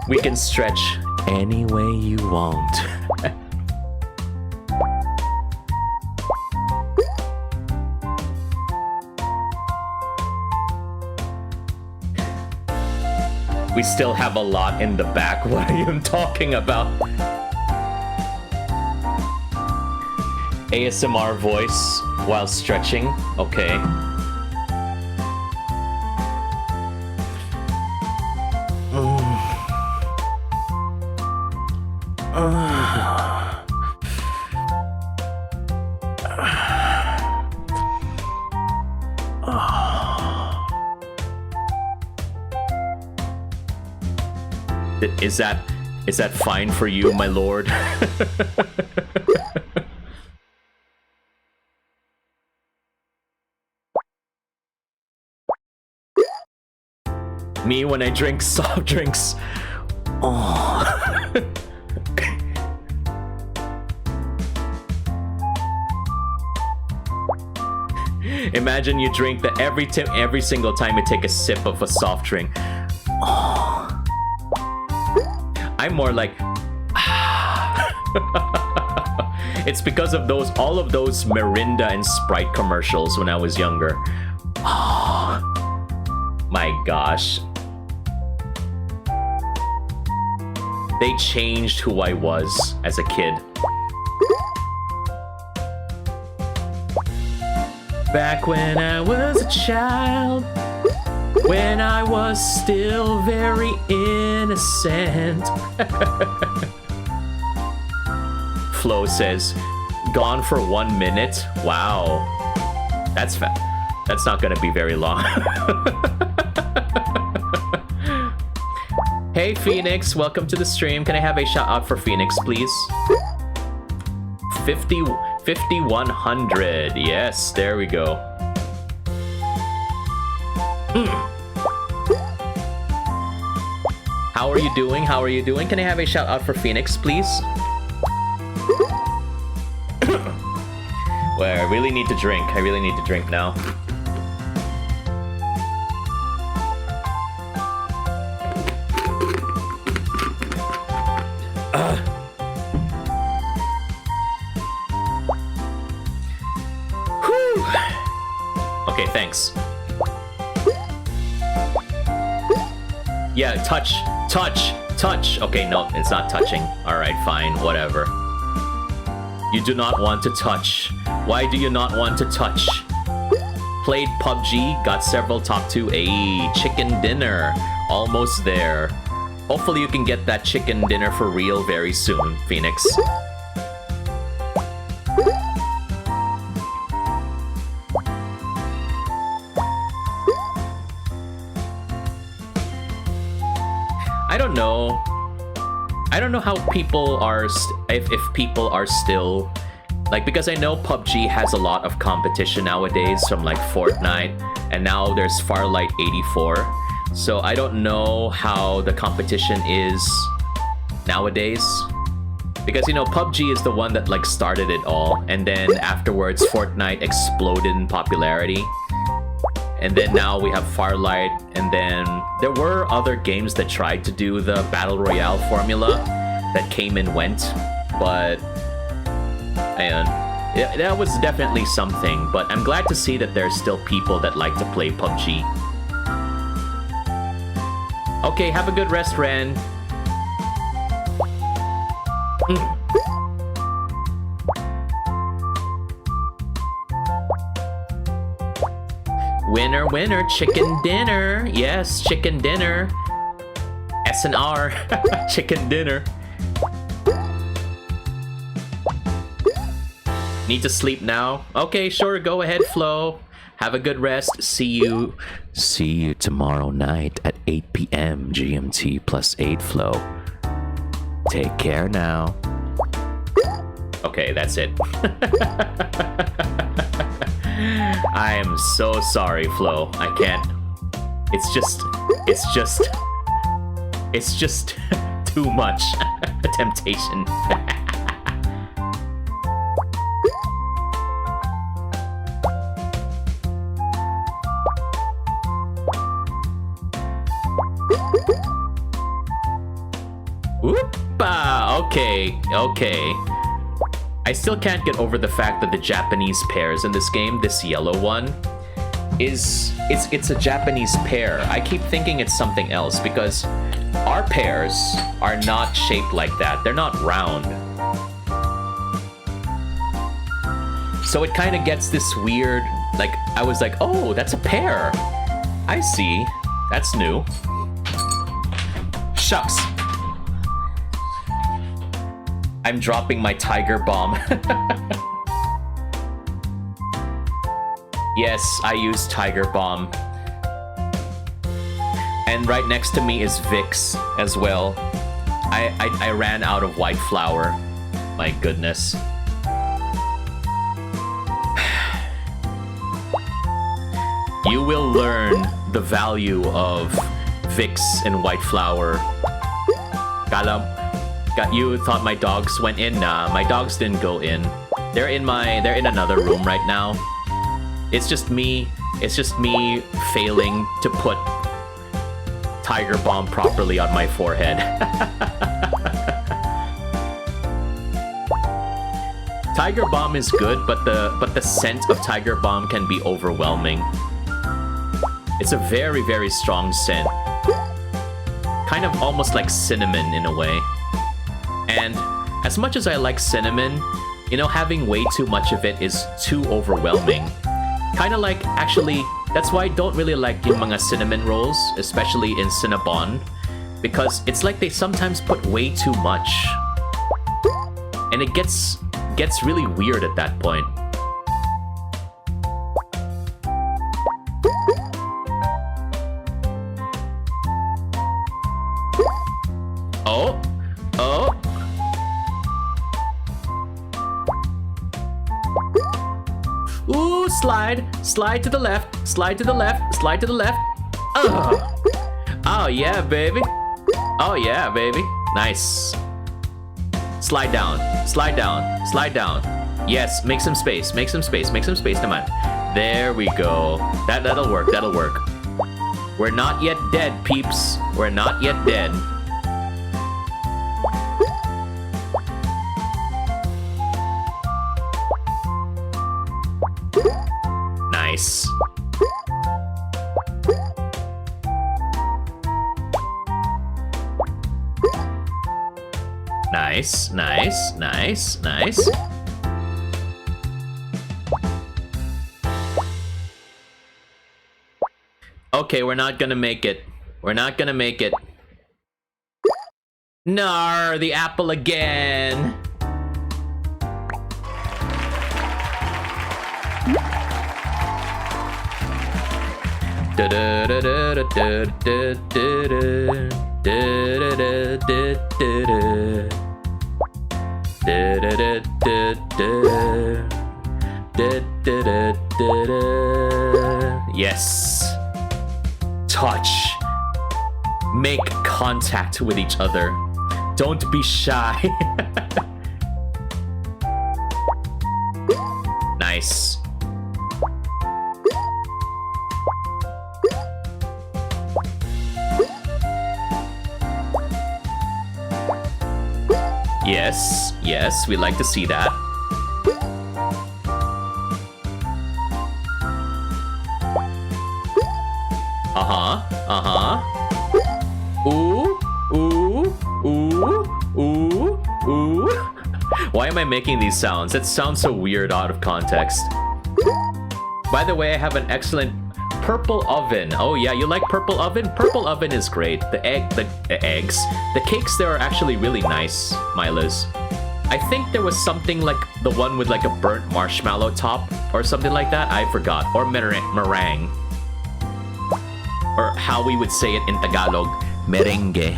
We can stretch any way you want. We still have a lot in the back. What are you talking about? ASMR voice while stretching. Okay. Is that fine for you, my lord? Me when I drink soft drinks. Oh. Imagine you drink that every single time you take a sip of a soft drink. Oh. I'm more like it's because of all of those Mirinda and Sprite commercials when I was younger. Oh, my gosh. They changed who I was as a kid. Back when I was a child, when I was still very innocent. Flo says, gone for 1 minute. Wow. That's not gonna be very long. Hey Phoenix, welcome to the stream. Can I have a shout out for Phoenix, please? 5100. Yes, there we go. How are you doing? How are you doing? Can I have a shout out for Phoenix, please? Well, I really need to drink. I really need to drink now. Whew. Okay, thanks. Yeah, touch. Okay, no, it's not touching. Alright, fine, whatever. You do not want to touch. Why do you not want to touch? Played PUBG, got several top 2. Ayy, chicken dinner. Almost there. Hopefully you can get that chicken dinner for real very soon, Phoenix. I don't know. I don't know how people are, if people are still, like, because I know PUBG has a lot of competition nowadays from like Fortnite, and now there's Farlight 84. So I don't know how the competition is nowadays. Because, you know, PUBG is the one that like started it all, and then afterwards Fortnite exploded in popularity. And then now we have Farlight, and then there were other games that tried to do the Battle Royale formula that came and went, but and that was definitely something. But I'm glad to see that there's still people that like to play PUBG. Okay, have a good rest, Ren. Winner, winner, chicken dinner. Yes, chicken dinner. S&R, chicken dinner. Need to sleep now? Okay, sure, go ahead, Flo. Have a good rest. See you tomorrow night at 8 p.m. GMT +8, Flo. Take care now. Okay, that's it. I am so sorry, Flo. I can't. It's just too much temptation. Whoopa! Okay. I still can't get over the fact that the Japanese pears in this game, this yellow one, it's a Japanese pear. I keep thinking it's something else because our pears are not shaped like that. They're not round. So it kind of gets this weird, like, I was like, oh, that's a pear. I see. That's new. Shucks. I'm dropping my tiger bomb. Yes, I use tiger bomb. And right next to me is Vicks as well. I ran out of white flour. My goodness. You will learn the value of Vicks and white flour. You thought my dogs went in? Nah, my dogs didn't go in. They're in another room right now. It's just me failing to put Tiger Bomb properly on my forehead. Tiger Bomb is good, but the scent of Tiger Bomb can be overwhelming. It's a very, very strong scent. Kind of almost like cinnamon in a way. And as much as I like cinnamon, you know, having way too much of it is too overwhelming. Kind of like, actually, that's why I don't really like yung mga cinnamon rolls, especially in Cinnabon, because it's like they sometimes put way too much. And it gets really weird at that point. Oh! Ooh, slide to the left, slide to the left, slide to the left. Oh yeah, baby. Oh yeah, baby. Nice. Slide down, slide down, slide down. Yes, make some space. Make some space. Make some space, naman. There we go. That'll work. That'll work. We're not yet dead, peeps. We're not yet dead. Nice. Nice, nice, nice, nice. Okay, we're not gonna make it. We're not gonna make it. Nar, the apple again. Yes. Touch. Make contact with each other. Don't be shy. Nice. Yes, yes, we like to see that. Ooh, ooh, ooh, ooh, ooh. Why am I making these sounds? It sounds so weird out of context. By the way, I have an excellent purple oven. Oh yeah, you like purple oven? Purple oven is great. The eggs. The cakes there are actually really nice, Milas. I think there was something like the one with like a burnt marshmallow top or something like that. I forgot. Or meringue. Or how we would say it in Tagalog, merengue.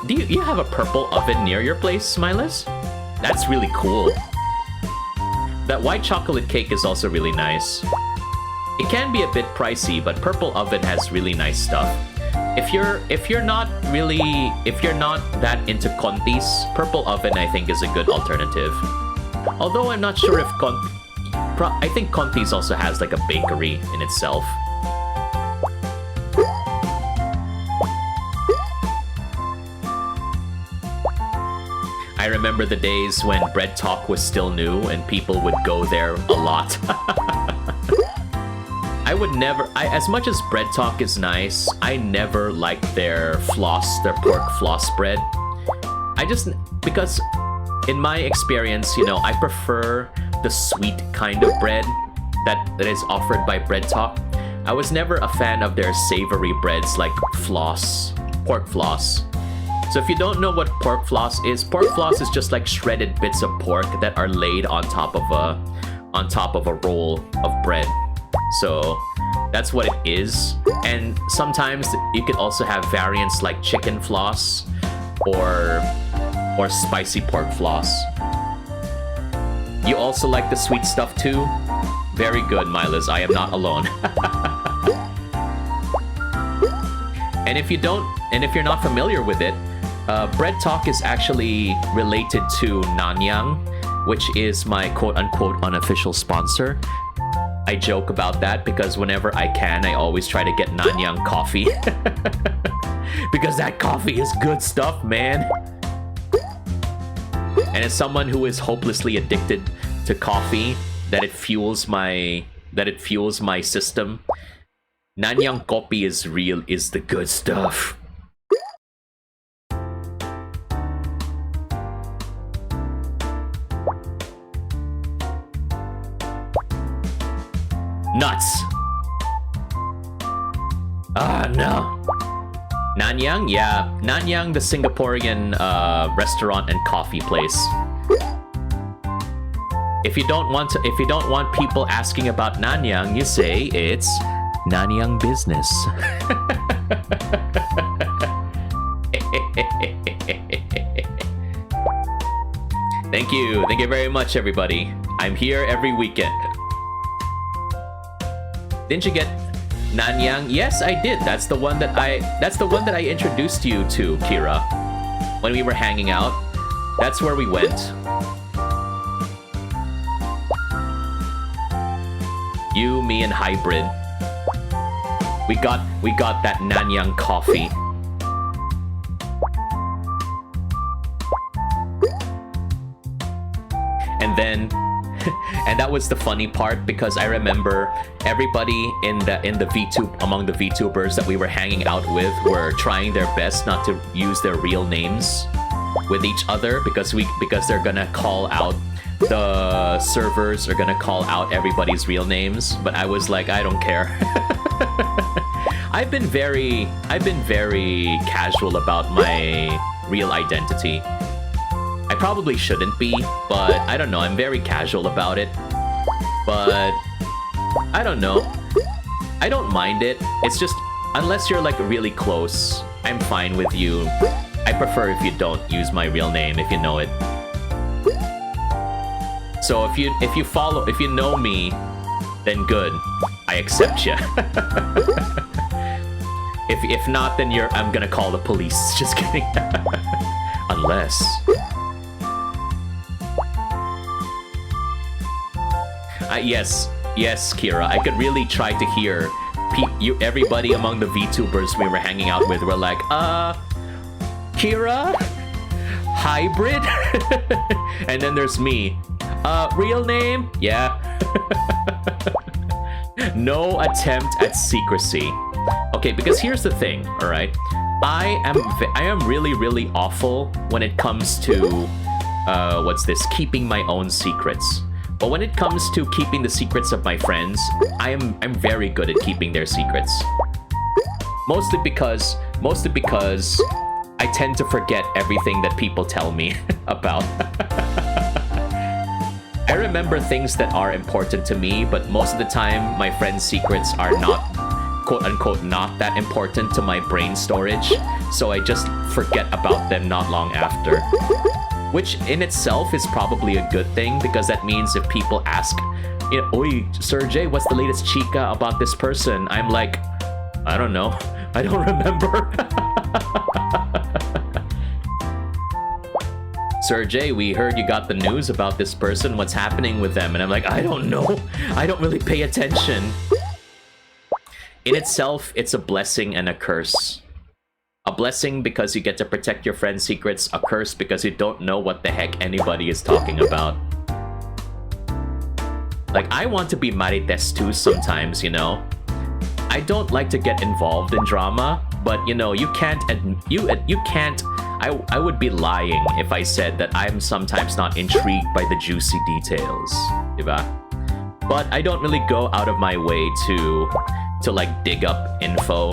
Do you have a purple oven near your place, Milas? That's really cool. That white chocolate cake is also really nice. It can be a bit pricey, but purple oven has really nice stuff. If you're not that into Conti's, purple oven I think is a good alternative. Although I'm not sure if I think Conti's also has like a bakery in itself. I remember the days when Bread Talk was still new and people would go there a lot. As much as Bread Talk is nice, I never liked their pork floss bread. Because in my experience, you know, I prefer the sweet kind of bread that is offered by Bread Talk. I was never a fan of their savory breads like pork floss. So if you don't know what pork floss is just like shredded bits of pork that are laid on top of a roll of bread. So that's what it is. And sometimes you can also have variants like chicken floss or spicy pork floss. You also like the sweet stuff too? Very good, Milas. I am not alone. And if you're not familiar with it, Bread Talk is actually related to Nanyang, which is my quote-unquote unofficial sponsor. I joke about that because whenever I can, I always try to get Nanyang coffee. Because that coffee is good stuff, man. And as someone who is hopelessly addicted to coffee, that it fuels my system, Nanyang Kopi is the good stuff. Nuts. No. Nanyang? Yeah, Nanyang, the Singaporean restaurant and coffee place. If you don't want people asking about Nanyang, you say it's Nanyang business. Thank you very much, everybody. I'm here every weekend. Didn't you get Nanyang? Yes, I did. That's the one that I introduced you to, Kira. when we were hanging out. That's where we went. You, me, and Hybrid. We got that Nanyang coffee. And then and that was the funny part, because I remember everybody in the VTube, among the VTubers that we were hanging out with, were trying their best not to use their real names with each other, because they're gonna call out, the servers are gonna call out everybody's real names. But I was like, I don't care. I've been very casual about my real identity. I probably shouldn't be, but I don't know, I'm very casual about it. But I don't know. I don't mind it. It's just, unless you're like really close, I'm fine with you. I prefer if you don't use my real name, if you know it. So if you know me, then good. I accept you. If not, then I'm gonna call the police. Just kidding. Unless. Yes, Kira. I could really try to hear everybody among the VTubers we were hanging out with were like, Kira? Hybrid? And then there's me. Real name? Yeah. No attempt at secrecy. Okay, because here's the thing, alright? I am really awful when it comes to, keeping my own secrets. But when it comes to keeping the secrets of my friends, I'm very good at keeping their secrets. Mostly because I tend to forget everything that people tell me about. I remember things that are important to me, but most of the time my friends' secrets are not, quote-unquote, not that important to my brain storage, so I just forget about them not long after. Which in itself is probably a good thing, because that means if people ask, Oi, Serjay, what's the latest chica about this person? I'm like, I don't know. I don't remember. Serjay, we heard you got the news about this person. What's happening with them? And I'm like, I don't know. I don't really pay attention. In itself, it's a blessing and a curse. A blessing because you get to protect your friend's secrets, a curse because you don't know what the heck anybody is talking about. Like, I want to be Marites too sometimes, you know? I don't like to get involved in drama, but you know, you can't, I would be lying if I said that I'm sometimes not intrigued by the juicy details, diba? But I don't really go out of my way to like dig up info.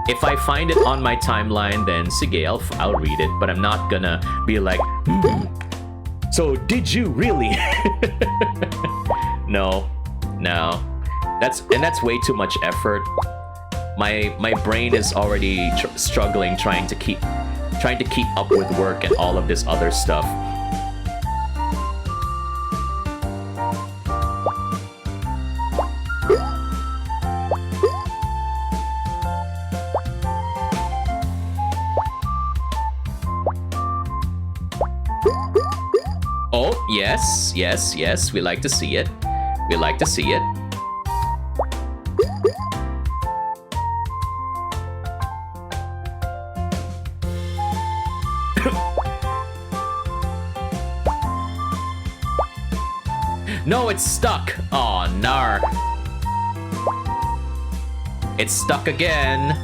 If I find it on my timeline, then sige, I'll read it, but I'm not gonna be like, so did you really? No. That's way too much effort. My brain is already struggling trying to keep up with work and all of this other stuff. Oh, yes, we like to see it. We like to see it. No, it's stuck. Aw, nar. It's stuck again.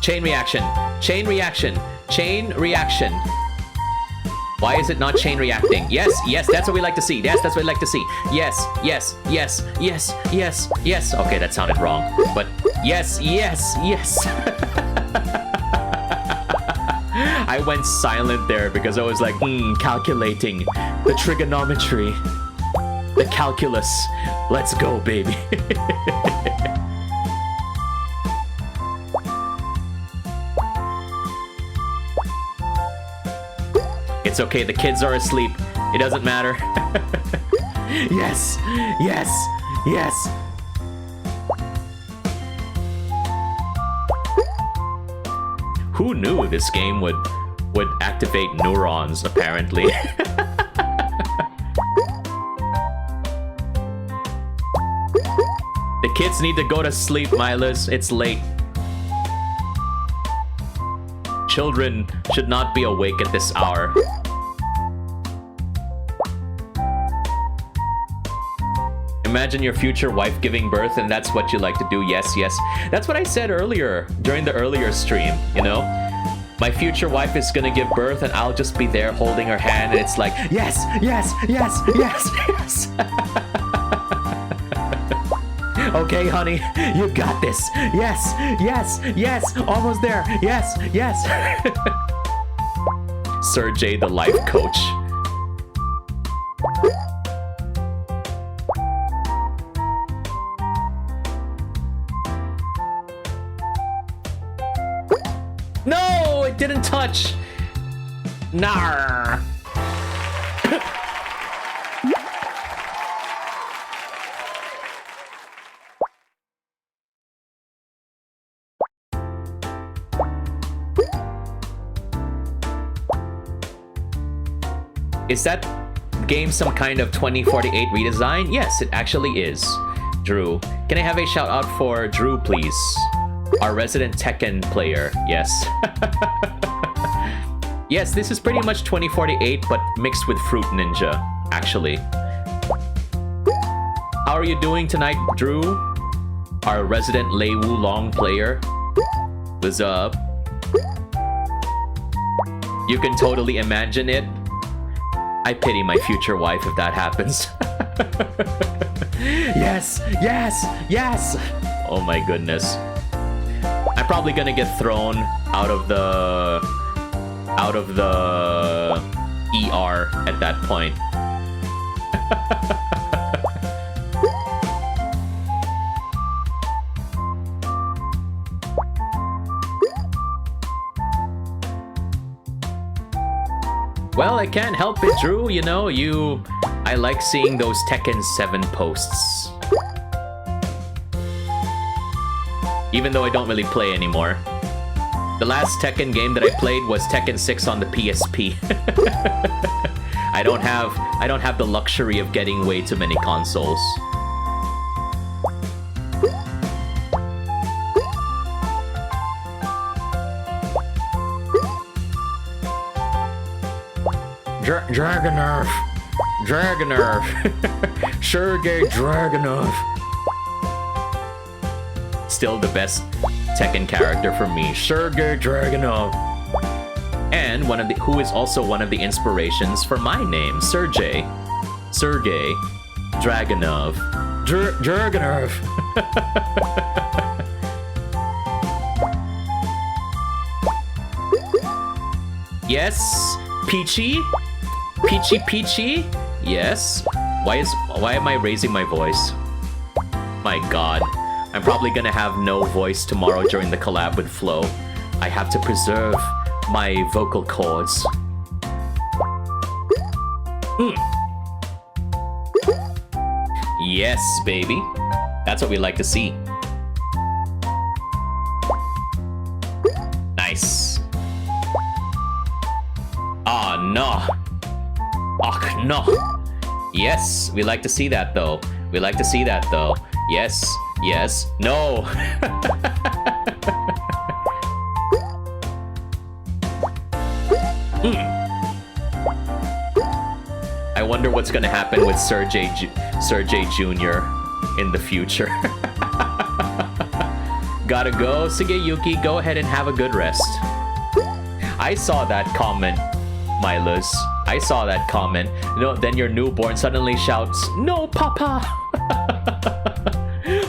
Chain reaction. Chain reaction. Chain reaction. Why is it not chain reacting? Yes, that's what we like to see. Yes, that's what we like to see. Yes. Okay, that sounded wrong. But yes. I went silent there because I was like, calculating. The trigonometry. The calculus. Let's go, baby. It's okay, the kids are asleep. It doesn't matter. Yes. Yes! Who knew this game would activate neurons, apparently? The kids need to go to sleep, Milas. It's late. Children should not be awake at this hour. Imagine your future wife giving birth and that's what you like to do. Yes, yes. That's what I said earlier, during the earlier stream, you know? My future wife is gonna give birth and I'll just be there holding her hand and it's like, yes, yes, yes, yes, yes. Okay, honey, you got this. Yes, yes, yes, almost there. Yes, yes. Serjay, the life coach. No, it didn't touch. Nah. Is that game some kind of 2048 redesign? Yes, it actually is. Drew. Can I have a shout out for Drew, please? Our resident Tekken player. Yes. Yes, this is pretty much 2048, but mixed with Fruit Ninja, actually. How are you doing tonight, Drew? Our resident Lei Wulong player. What's up? You can totally imagine it. I pity my future wife if that happens. Yes, yes, yes. Oh my goodness. I'm probably gonna get thrown out of the ER at that point. Well, I can't help it, Drew. You know, I like seeing those Tekken 7 posts. Even though I don't really play anymore. The last Tekken game that I played was Tekken 6 on the PSP. I don't have the luxury of getting way too many consoles. Dragonov! Dragonov! Serjay Dragonov! Still the best Tekken character for me, Serjay Dragonov. And who is also one of the inspirations for my name, Serjay. Sergey Dragonov. Dragonov! Yes, Peachy? Peachy Peachy? Yes. Why am I raising my voice? My god. I'm probably gonna have no voice tomorrow during the collab with Flo. I have to preserve my vocal cords. Yes, baby. That's what we like to see. Nice. Ah, no. Ach, no. Yes, we like to see that, though. We like to see that, though. Yes, yes, no. I wonder what's gonna happen with Serjay Jr. in the future. Gotta go, Sugeyuki. Go ahead and have a good rest. I saw that comment, Milas. I saw that comment. No, then your newborn suddenly shouts, "No, Papa!"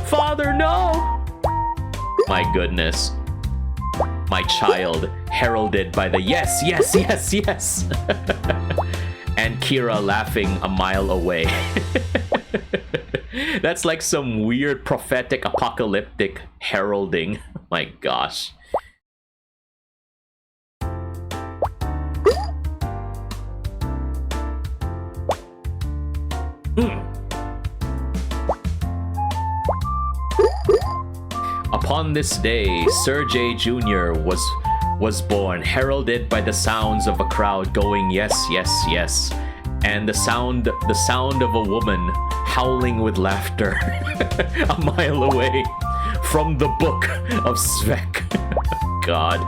Father, no! My goodness. My child, heralded by the yes, yes, yes, yes! And Kira laughing a mile away. That's like some weird prophetic apocalyptic heralding. My gosh. Upon this day, Serjay Jr. was born, heralded by the sounds of a crowd going yes, yes, yes, and the sound of a woman howling with laughter a mile away from the book of Svek. God.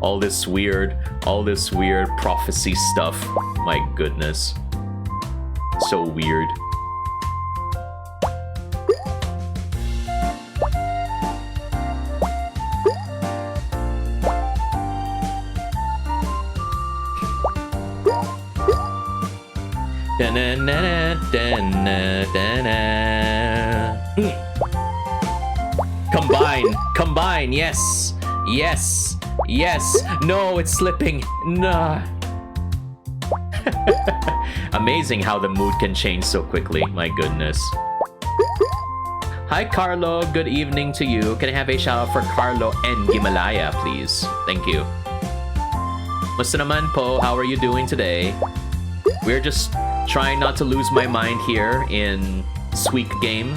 All this weird prophecy stuff. My goodness. So weird. Combine, yes, yes, yes. No, it's slipping. Nah. Amazing how the mood can change so quickly. My goodness. Hi, Carlo. Good evening to you. Can I have a shout out for Carlo and Gimalaya, please? Thank you. Musta naman po? How are you doing today? We're just trying not to lose my mind here in Suika Game.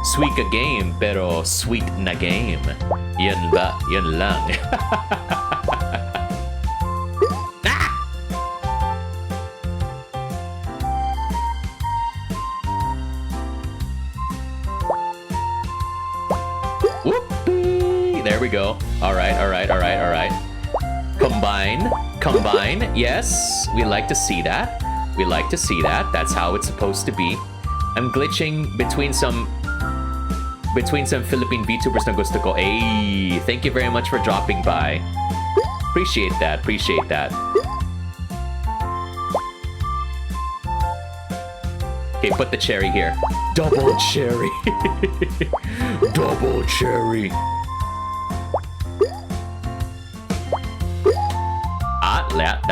Suika Game, pero sweet na game. Yun ba? Yun lang. Ah! Whoopee! There we go. Alright. Combine. Yes, we like to see that. That's how it's supposed to be. I'm glitching between some Philippine VTubers na gusto ko. Hey, thank you very much for dropping by. Appreciate that. Okay, put the cherry here. Double cherry. Double cherry.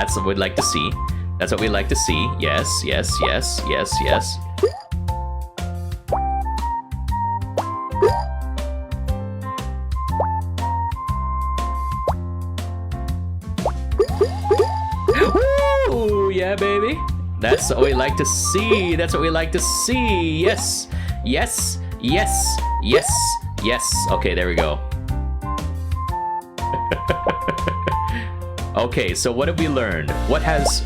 That's what we'd like to see. Yes. Woo! Yeah, baby. That's what we like to see. Yes. Okay, there we go. Okay, so what have we learned? What has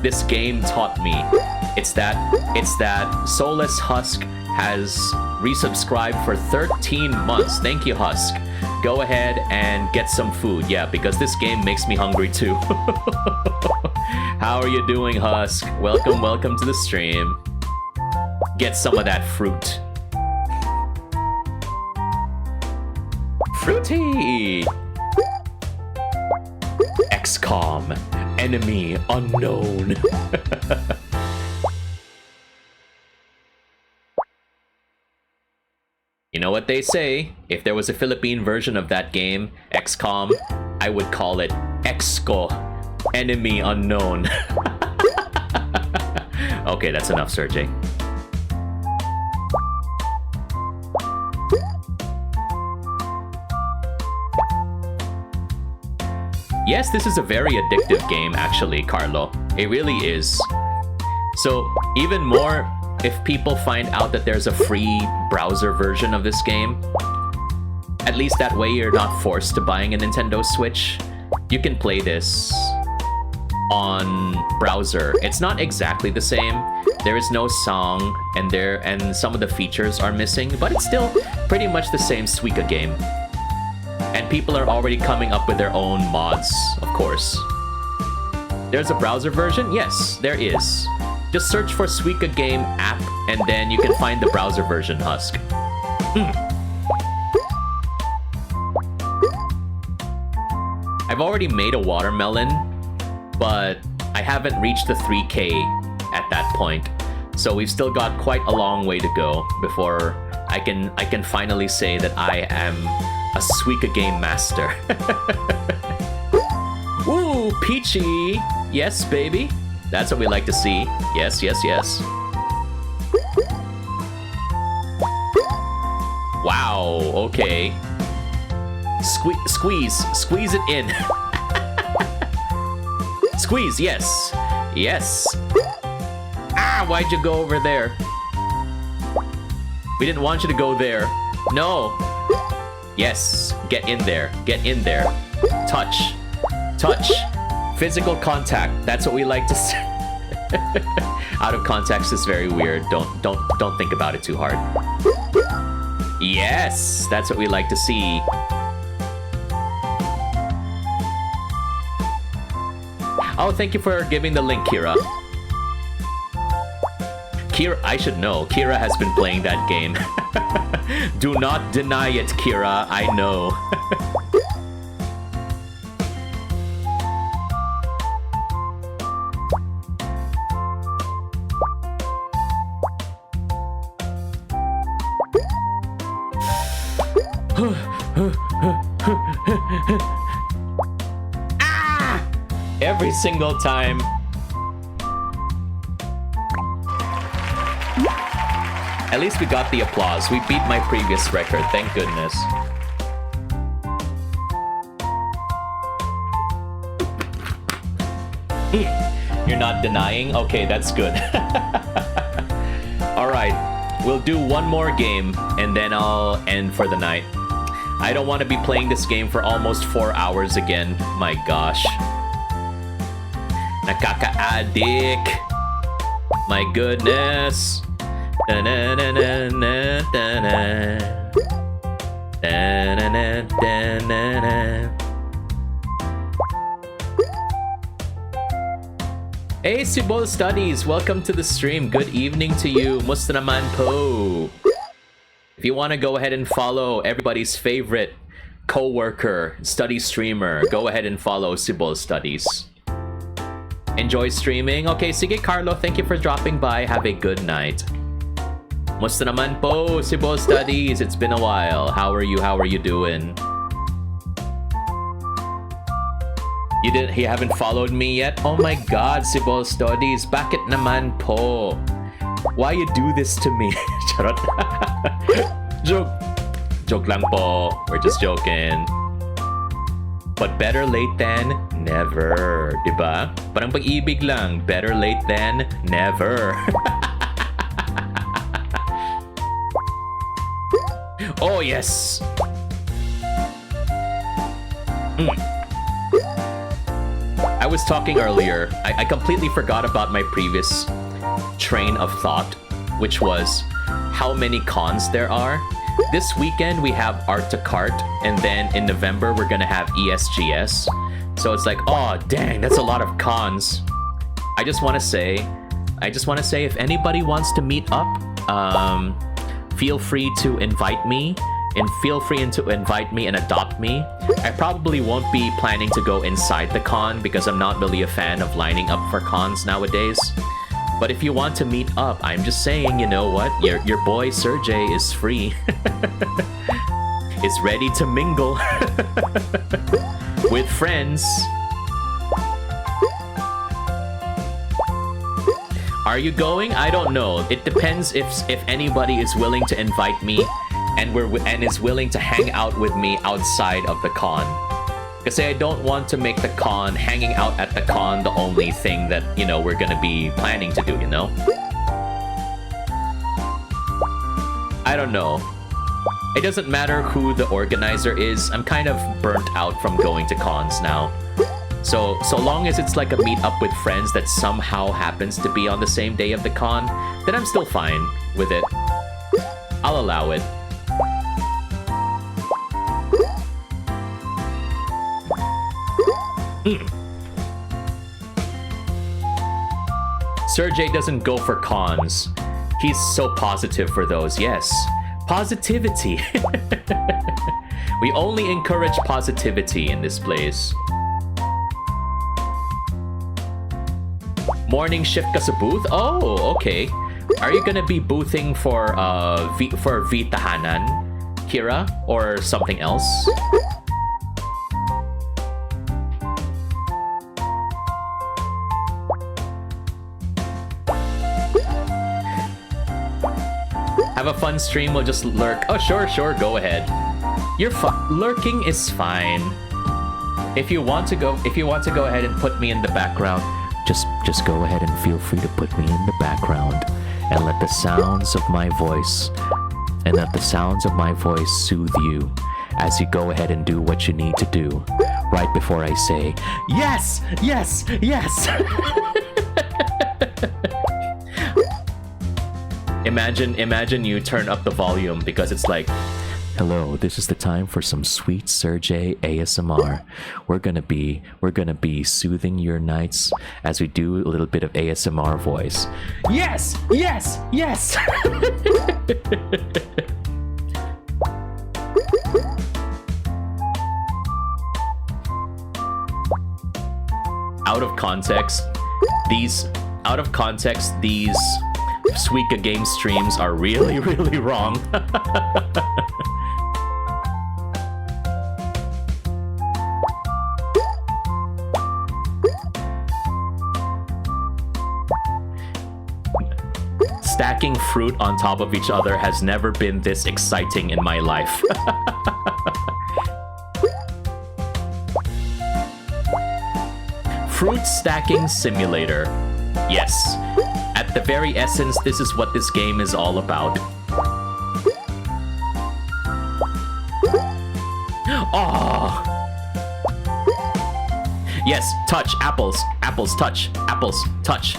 this game taught me? It's that Soulless Husk has resubscribed for 13 months. Thank you, Husk. Go ahead and get some food. Yeah, because this game makes me hungry too. How are you doing, Husk? Welcome to the stream. Get some of that fruit. Fruity! XCOM, enemy unknown. You know what they say? If there was a Philippine version of that game, XCOM, I would call it XCO, enemy unknown. Okay, that's enough, Serjay. Yes, this is a very addictive game, actually, Carlo. It really is. So, even more if people find out that there's a free browser version of this game. At least that way you're not forced to buying a Nintendo Switch. You can play this on browser. It's not exactly the same. There is no song, and some of the features are missing, but it's still pretty much the same Suika Game. And people are already coming up with their own mods, of course. There's a browser version? Yes, there is. Just search for Suika Game app, and then you can find the browser version, Husk. I've already made a watermelon, but I haven't reached the 3K at that point. So we've still got quite a long way to go before I can finally say that I am a Suika Game master. Ooh, peachy! Yes, baby. That's what we like to see. Yes. Wow, okay. Squeeze it in. Squeeze, yes. Ah, why'd you go over there? We didn't want you to go there. No. Yes, get in there. Get in there. Touch. Touch. Physical contact. That's what we like to say. Out of context is very weird. Don't think about it too hard. Yes, that's what we like to see. Oh, thank you for giving the link, Kira. Kira, I should know. Kira has been playing that game. Do not deny it, Kira. I know. Ah! Every single time. At least we got the applause. We beat my previous record, thank goodness. You're not denying? Okay, that's good. Alright, we'll do one more game, and then I'll end for the night. I don't want to be playing this game for almost 4 hours again. My gosh. Nakaka-addict. My goodness. Hey, Sibol Studies, welcome to the stream. Good evening to you. Musta naman po? If you want to go ahead and follow everybody's favorite co-worker, study streamer, go ahead and follow Sibol Studies. Enjoy streaming? Okay, sige Carlo, thank you for dropping by. Have a good night. Musta naman po, Sibol Studies? It's been a while. How are you? How are you doing? You haven't followed me yet? Oh my god, Sibol Studies. Bakit naman po? Why you do this to me? Charot. Joke lang po. We're just joking. But better late than never, diba? Parang pag-ibig lang. Better late than never. Oh yes. I was talking earlier. I completely forgot about my previous train of thought, which was how many cons there are. This weekend we have Art to Cart, and then in November we're gonna have ESGS. So it's like, oh dang, that's a lot of cons. I just want to say if anybody wants to meet up, feel free to invite me, and feel free to invite me and adopt me. I probably won't be planning to go inside the con because I'm not really a fan of lining up for cons nowadays. But if you want to meet up, I'm just saying, you know what? Your boy Serjay is free. Is ready to mingle with friends. Are you going? I don't know. It depends if anybody is willing to invite me and is willing to hang out with me outside of the con. Because I don't want to make the con, hanging out at the con, the only thing that, you know, we're gonna be planning to do, you know? I don't know. It doesn't matter who the organizer is. I'm kind of burnt out from going to cons now. So long as it's like a meet up with friends that somehow happens to be on the same day of the con, then I'm still fine with it. I'll allow it. Serjay doesn't go for cons. He's so positive for those. Yes, positivity. We only encourage positivity in this place. Morning shift ka sa booth? Oh, okay. Are you gonna be boothing for Vitahanan, Kira, or something else? Have a fun stream, we'll just lurk. Oh, sure, go ahead. Lurking is fine. If you want to go ahead and put me in the background, just go ahead and feel free to put me in the background and let the sounds of my voice and let the sounds of my voice soothe you as you go ahead and do what you need to do right before I say, yes, yes, yes. Imagine you turn up the volume because it's like, hello, this is the time for some sweet Serjay ASMR. We're gonna be soothing your nights as we do a little bit of ASMR voice. Yes, yes, yes. Out of context, these Suika Game streams are really, really wrong. Stacking fruit on top of each other has never been this exciting in my life. Fruit stacking simulator. Yes. At the very essence, this is what this game is all about. Oh. Yes, touch, apples, apples, touch, apples, touch.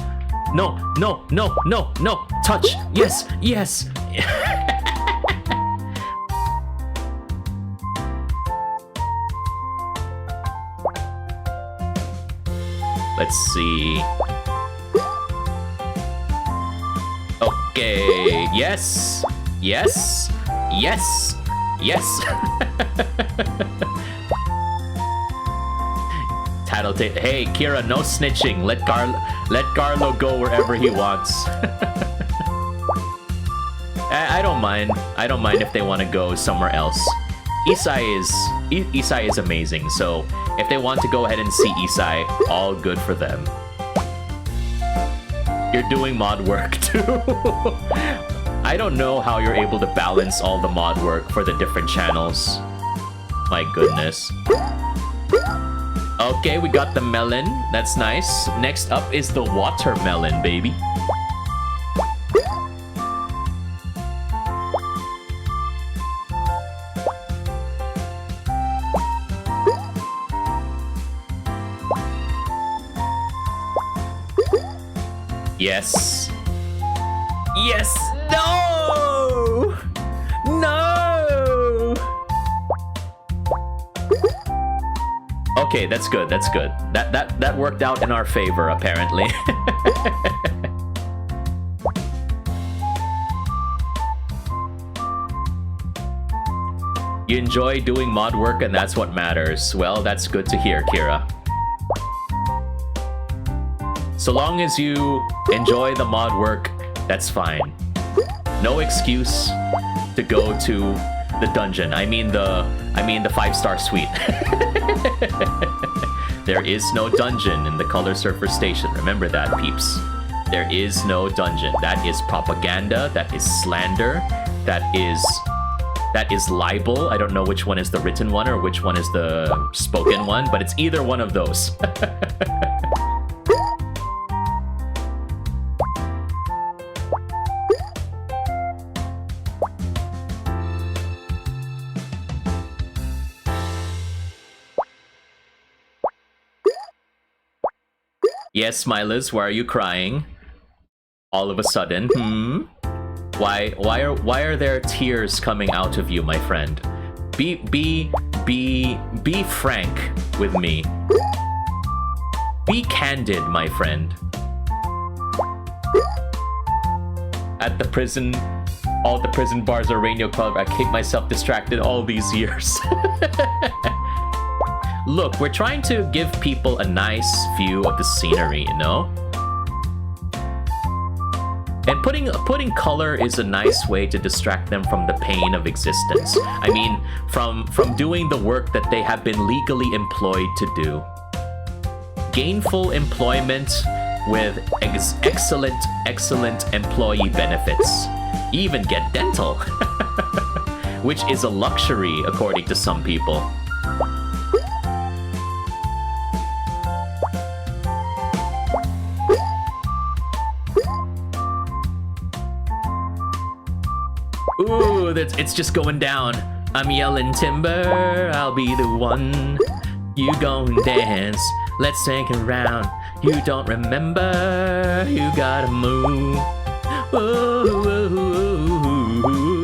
No, no, no, no, no, touch, yes, yes. Let's see. Okay, yes, yes, yes, yes. Tattletale. Hey, Kira, no snitching. Let Carlo go wherever he wants. I don't mind. I don't mind if they want to go somewhere else. Isai is amazing, so if they want to go ahead and see Isai, all good for them. You're doing mod work too. I don't know how you're able to balance all the mod work for the different channels. My goodness. Okay, we got the melon. That's nice. Next up is the watermelon, baby. Yes. Yes. No! No! Okay, that's good. That's good. That worked out in our favor, apparently. You enjoy doing mod work, and that's what matters. Well, that's good to hear, Kira. So long as you enjoy the mod work, that's fine. No excuse to go to the dungeon. I mean the 5-star suite. There is no dungeon in the Color Surfer Station. Remember that, peeps. There is no dungeon. That is propaganda. That is slander. That is libel. I don't know which one is the written one or which one is the spoken one, but it's either one of those. Yes, Smilers, why are you crying? All of a sudden, Why are there tears coming out of you, my friend? Be frank with me. Be candid, my friend. At the prison, all the prison bars are radio club. I keep myself distracted all these years. Look, we're trying to give people a nice view of the scenery, you know? And putting color is a nice way to distract them from the pain of existence. I mean, from doing the work that they have been legally employed to do. Gainful employment with excellent employee benefits. Even get dental. Which is a luxury, according to some people. Ooh, it's just going down. I'm yelling timber, I'll be the one. You gon' dance, let's take a round. You don't remember, you gotta move. Ooh, ooh, ooh, ooh.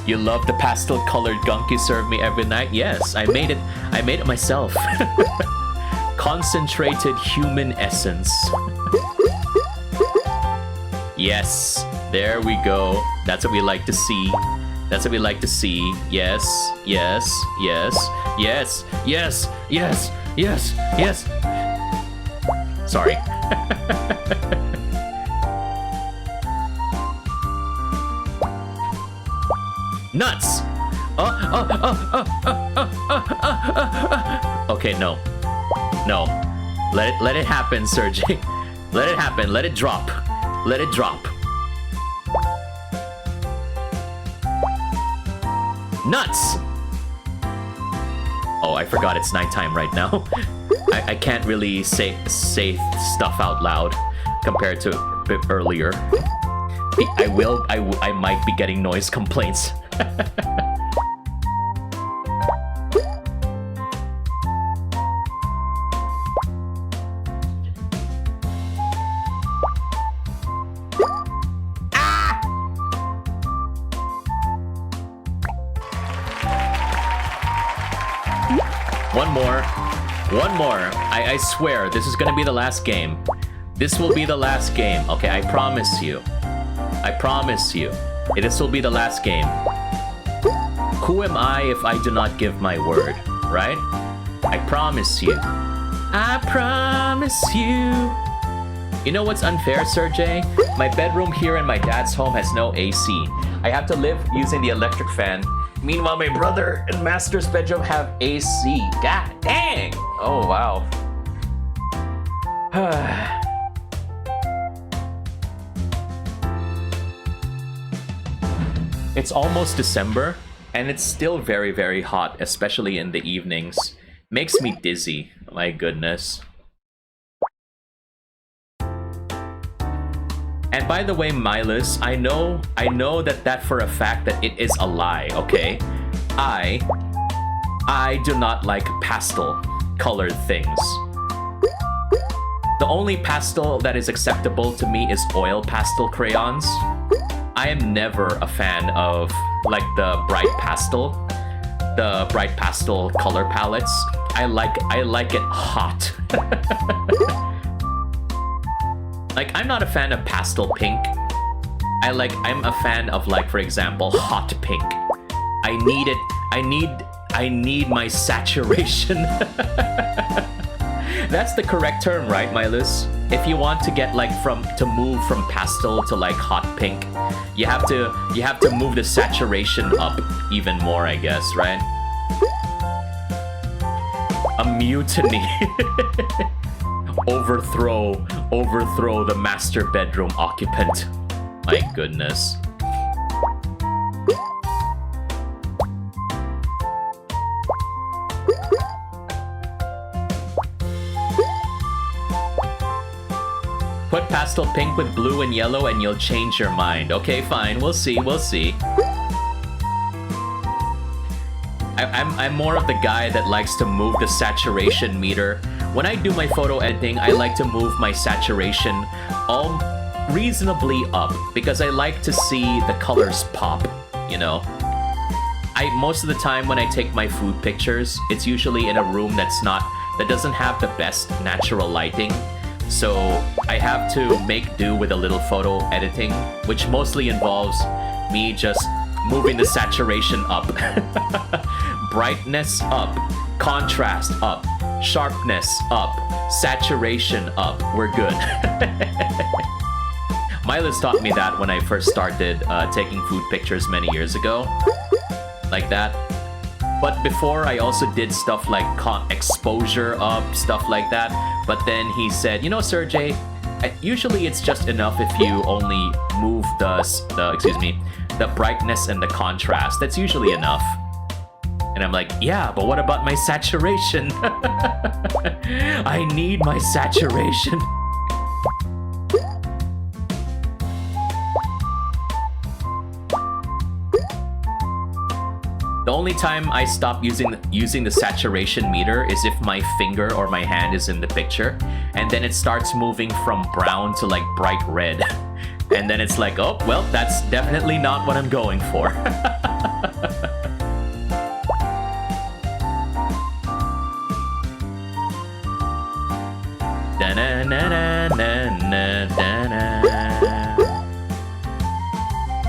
You love the pastel colored gunk you serve me every night? Yes, I made it myself. Concentrated human essence. Yes, there we go. That's what we like to see. That's what we like to see. Yes, yes, yes, yes, yes, yes, yes, yes. Sorry. Nuts! Okay, no. No. Let it happen, Serjay. Let it happen. Let it drop. Let it drop. Nuts! Oh, I forgot it's nighttime right now. I can't really say stuff out loud compared to a bit earlier. I might be getting noise complaints. One more. I swear, this is gonna be the last game. This will be the last game, okay? I promise you. I promise you. This will be the last game. Who am I if I do not give my word, right? I promise you. I promise you. You know what's unfair, Serjay? My bedroom here in my dad's home has no AC. I have to live using the electric fan. Meanwhile, my brother and master's bedroom have AC. God dang! Oh, wow. It's almost December, and it's still very, very hot, especially in the evenings. Makes me dizzy. My goodness. And by the way, Milas, I know that for a fact that it is a lie, okay? I do not like pastel colored things. The only pastel that is acceptable to me is oil pastel crayons. I am never a fan of like the bright pastel color palettes. I like it hot. Like, I'm not a fan of pastel pink. I'm a fan of, like, for example, hot pink. I need it. I need my saturation. That's the correct term, right, Milas? If you want to get to move from pastel to like hot pink, you have to move the saturation up even more, I guess, right? A mutiny. Overthrow the master bedroom occupant. My goodness. Put pastel pink with blue and yellow and you'll change your mind. Okay, fine. We'll see. I'm more of the guy that likes to move the saturation meter. When I do my photo editing, I like to move my saturation all reasonably up because I like to see the colors pop, you know? Most of the time when I take my food pictures, it's usually in a room that doesn't have the best natural lighting. So I have to make do with a little photo editing, which mostly involves me just moving the saturation up. Brightness up, contrast up, sharpness up, saturation up. We're good. Milas taught me that when I first started taking food pictures many years ago. Like that. But before, I also did stuff like exposure up, stuff like that. But then he said, you know, Serjay, usually it's just enough if you only move the brightness and the contrast. That's usually enough. And I'm like, yeah, but what about my saturation? I need my saturation. The only time I stop using the saturation meter is if my finger or my hand is in the picture, and then it starts moving from brown to like bright red. And then it's like, oh, well, that's definitely not what I'm going for.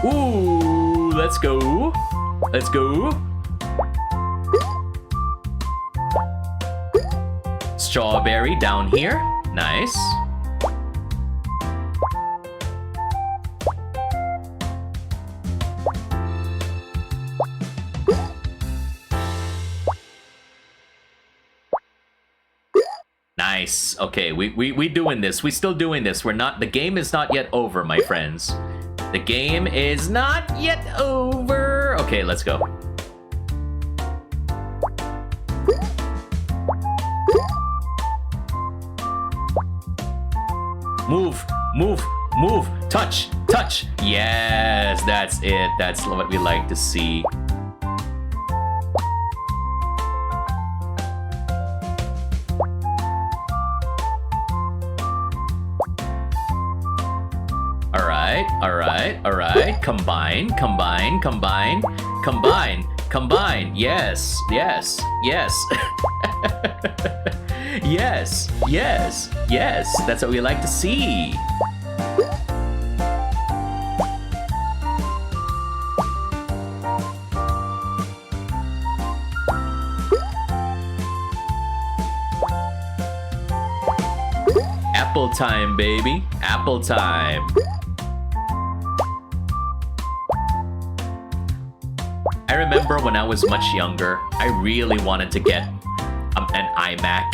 Ooh, let's go. Let's go. Strawberry down here. Nice. Nice. Okay, we doing this. We still doing this. We're not. The game is not yet over, my friends. The game is not yet over. Okay, let's go. Move, move, move. Touch, touch. Yes, that's it. That's what we like to see. All right. Combine, combine, combine, combine, combine. Yes, yes, yes. Yes, yes, yes. That's what we like to see. Apple time, baby. Apple time. I remember when I was much younger, I really wanted to get an iMac.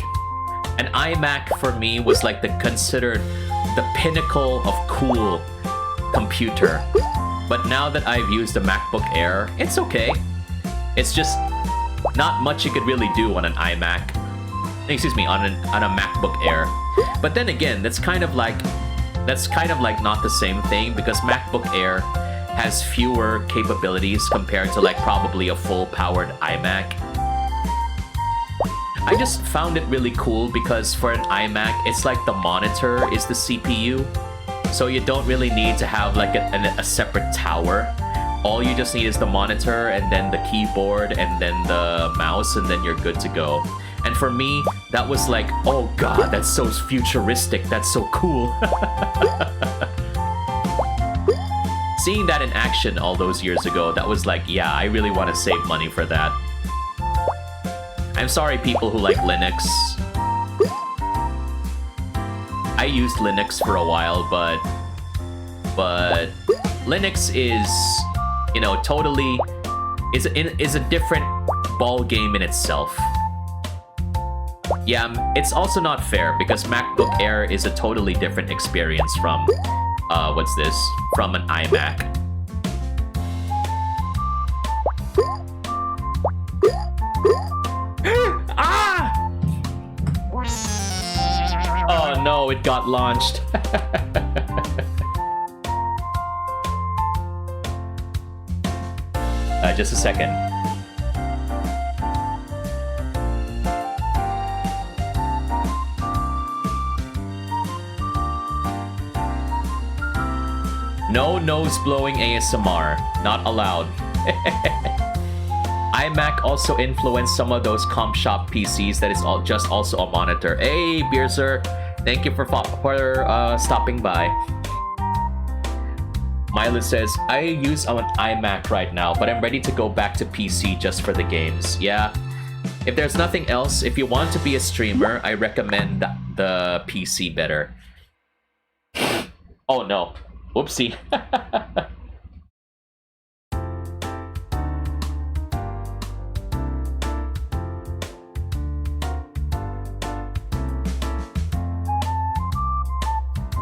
An iMac for me was like considered the pinnacle of cool computer. But now that I've used the MacBook Air, it's okay. It's just not much you could really do on an iMac. Excuse me, on a MacBook Air. But then again, that's kind of like not the same thing, because MacBook Air has fewer capabilities compared to like probably a full-powered iMac. I just found it really cool because for an iMac, it's like the monitor is the CPU. So you don't really need to have like a separate tower. All you just need is the monitor and then the keyboard and then the mouse, and then you're good to go. And for me, that was like, oh god, that's so futuristic, that's so cool. Seeing that in action all those years ago, that was like, yeah, I really want to save money for that. I'm sorry, people who like Linux. I used Linux for a while, but Linux is, you know, totally is a different ball game in itself. Yeah, it's also not fair because MacBook Air is a totally different experience from what's this? From an iMac. Ah! Oh no, it got launched. Just a second. No nose-blowing ASMR. Not allowed. iMac also influenced some of those comp shop PCs that is just also a monitor. Hey, Beer Sir. Thank you for stopping by. Milo says, I use an iMac right now, but I'm ready to go back to PC just for the games. Yeah. If there's nothing else, if you want to be a streamer, I recommend the PC better. Oh no. Whoopsie.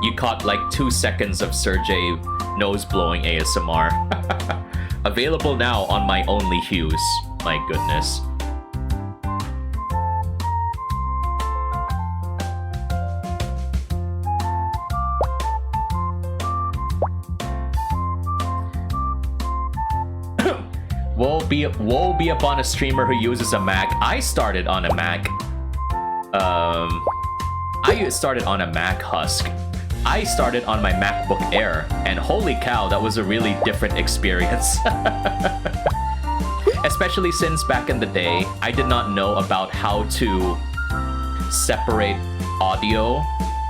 You caught like 2 seconds of Serjay nose-blowing ASMR. Available now on my OnlyHues. My goodness. Woe be upon a streamer who uses a Mac. I started on a Mac. I started on a Mac Husk. I started on my MacBook Air, and holy cow, that was a really different experience. Especially since back in the day, I did not know about how to separate audio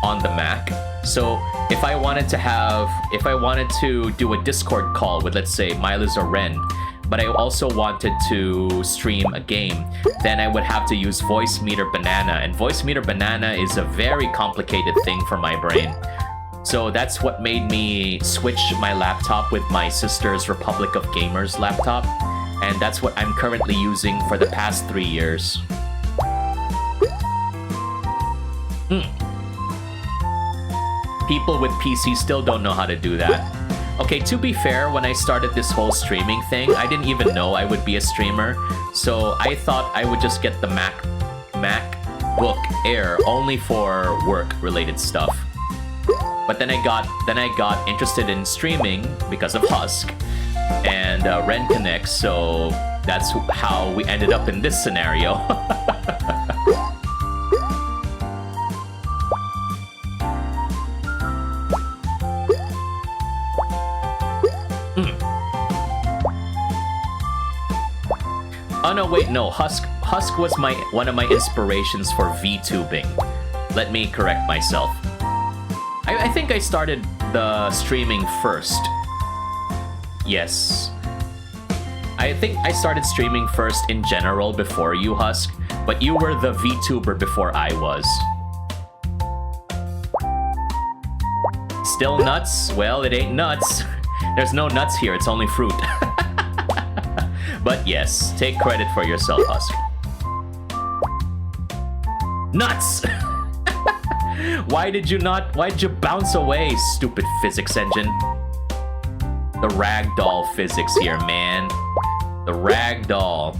on the Mac. So if I wanted to do a Discord call with, let's say, Miles or Ren, but I also wanted to stream a game, then I would have to use Voice Meter Banana, and Voice Meter Banana is a very complicated thing for my brain. So that's what made me switch my laptop with my sister's Republic of Gamers laptop, and that's what I'm currently using for the past 3 years. People with PC still don't know how to do that. Okay, to be fair, when I started this whole streaming thing, I didn't even know I would be a streamer, so I thought I would just get the MacBook Air only for work-related stuff. But then I got interested in streaming because of Husk and Ren Connect, so that's how we ended up in this scenario. Oh no, wait, no. Husk was one of my inspirations for VTubing. Let me correct myself. I think I started the streaming first. Yes. I think I started streaming first in general before you, Husk, but you were the VTuber before I was. Still nuts? Well, it ain't nuts. There's no nuts here, it's only fruit. But yes, take credit for yourself, Husk. Nuts! Why'd you bounce away, stupid physics engine? The ragdoll physics here, man. The ragdoll.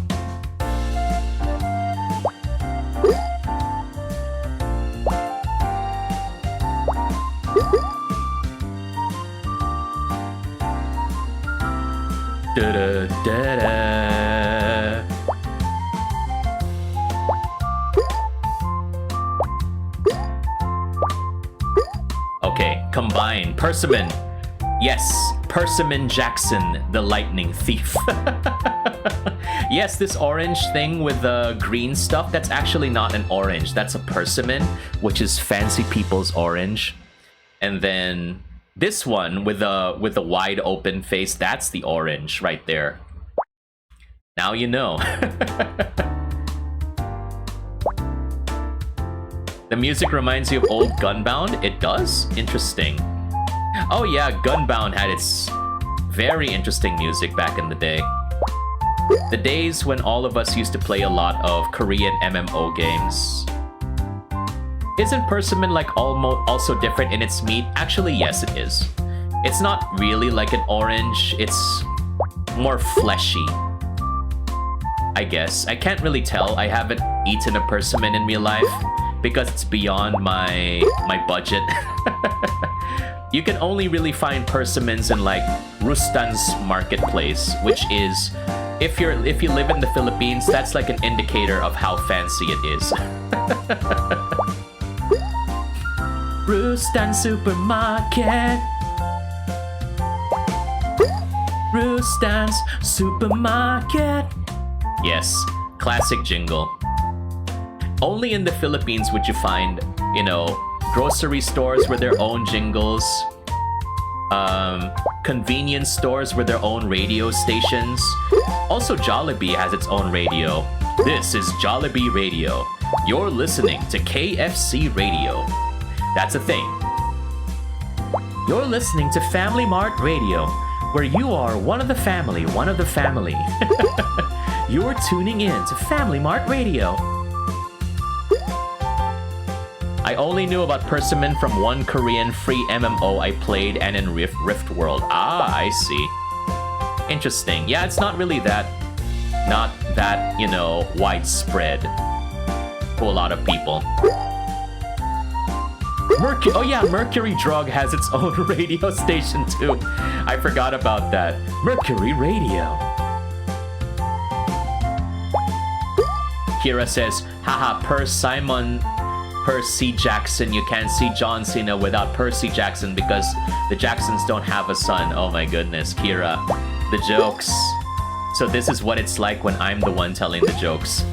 Da-da-da-da. Okay, combine. Persimmon. Yes, Persimmon Jackson, the lightning thief. Yes, this orange thing with the green stuff, that's actually not an orange. That's a persimmon, which is fancy people's orange. And then this one with the wide open face, that's the orange right there. Now you know. The music reminds you of old Gunbound? It does? Interesting. Oh yeah, Gunbound had its very interesting music back in the day. The days when all of us used to play a lot of Korean MMO games. Isn't Persimmon like also different in its meat? Actually, yes, it is. It's not really like an orange, it's more fleshy, I guess. I can't really tell. I haven't eaten a persimmon in real life because it's beyond my budget. You can only really find persimmons in like Rustan's marketplace, which is, if you live in the Philippines, that's like an indicator of how fancy it is. Rustan Supermarket. Rustan's Supermarket. Yes, classic jingle. Only in the Philippines would you find, you know, grocery stores with their own jingles, convenience stores with their own radio stations. Also, Jollibee has its own radio. This is Jollibee Radio. You're listening to KFC Radio. That's a thing. You're listening to Family Mart Radio, where you are one of the family, one of the family. You're tuning in to Family Mart Radio. I only knew about Persimmon from one Korean free MMO I played and in Rift World. Ah, I see. Interesting. Yeah, it's not really that not that, you know, widespread to a lot of people. Oh yeah, Mercury Drug has its own radio station too. I forgot about that. Mercury Radio. Kira says, haha, per C. Jackson, you can't see John Cena without Percy Jackson because the Jacksons don't have a son. Oh my goodness, Kira. The jokes. So this is what it's like when I'm the one telling the jokes.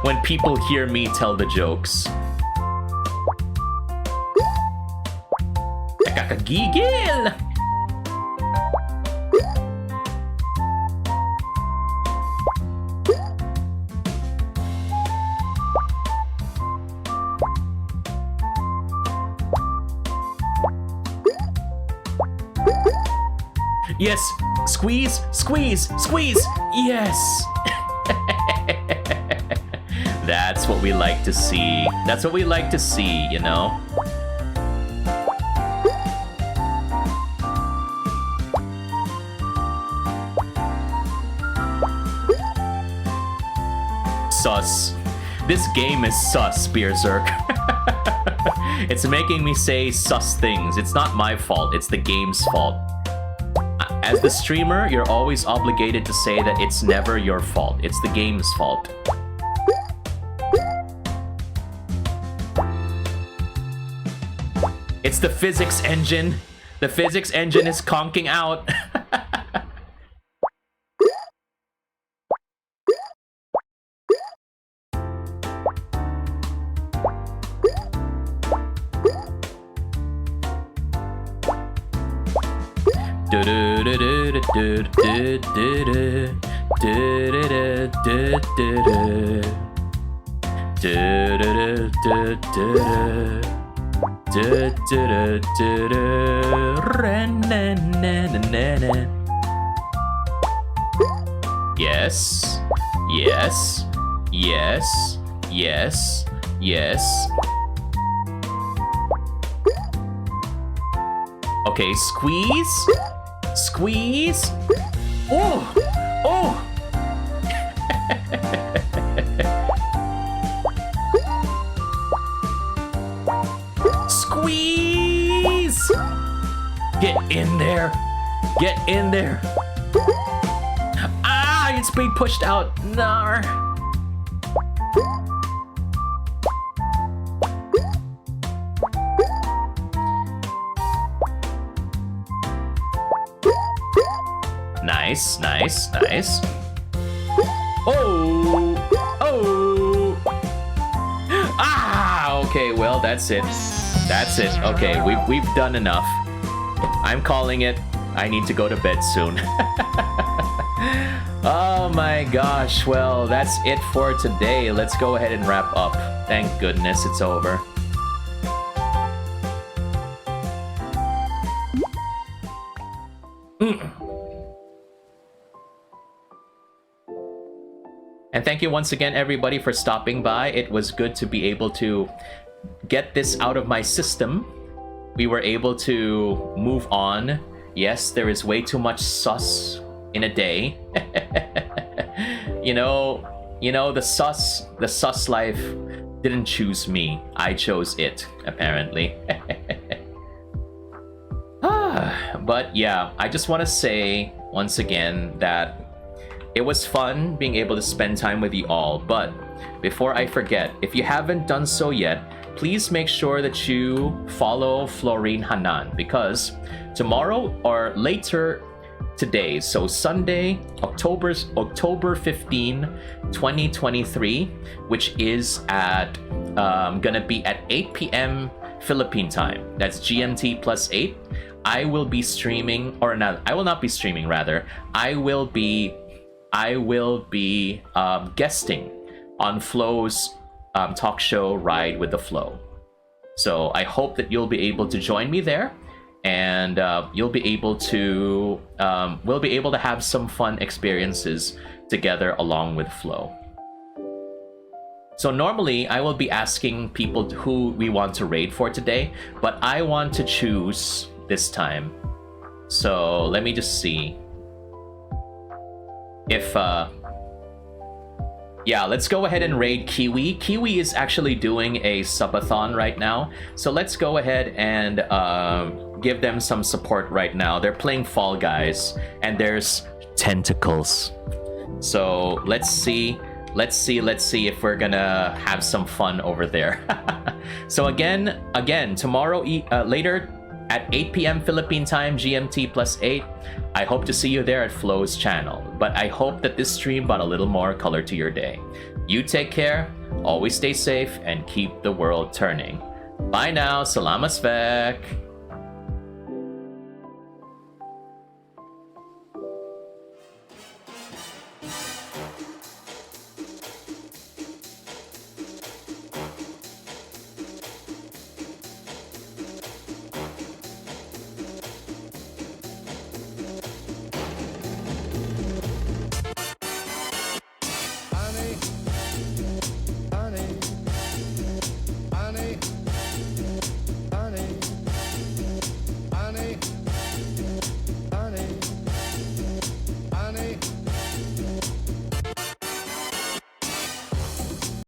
When people hear me tell the jokes. Nakakagigil! Yes, squeeze, squeeze, squeeze, yes! That's what we like to see. That's what we like to see, you know? Sus. This game is sus, Beerzerk. It's making me say sus things. It's not my fault, it's the game's fault. As the streamer, you're always obligated to say that it's never your fault. It's the game's fault. It's the physics engine. The physics engine is conking out. Yes, yes, yes, yes, yes. Okay, squeeze, squeeze. Oh, oh. Squeeze. Get in there. Get in there. Ah, it's being pushed out. Nar. Nice, nice, nice. Oh, oh. Ah, okay, well, that's it. That's it. Okay, we've done enough. I'm calling it. I need to go to bed soon. Oh my gosh, well, that's it for today. Let's go ahead and wrap up. Thank goodness it's over. And thank you once again, everybody, for stopping by. It was good to be able to get this out of my system. We were able to move on. Yes, there is way too much sus in a day. you know, the sus life didn't choose me. I chose it, apparently. But yeah, I just want to say once again that it was fun being able to spend time with you all. But before I forget, if you haven't done so yet, please make sure that you follow Florine Hanan, because tomorrow or later today, so Sunday, October 15, 2023, which is at gonna be at 8 p.m. Philippine time. That's GMT plus 8. I will be streaming, or not, I will not be streaming, rather. I will be guesting on Flo's talk show Ride with the Flow. So I hope that you'll be able to join me there, and you'll be able to we'll be able to have some fun experiences together along with Flo. So normally I will be asking people who we want to raid for today, but I want to choose this time. So let me just see. if yeah, let's go ahead and raid Kiwi. Kiwi is actually doing a subathon right now, so let's go ahead and give them some support right now. They're playing Fall Guys, and there's tentacles. So let's see if we're gonna have some fun over there. So again, tomorrow, later at 8 p.m. Philippine time, GMT +8, I hope to see you there at Flo's channel. But I hope that this stream brought a little more color to your day. You take care, always stay safe, and keep the world turning. Bye now, salamat Svek!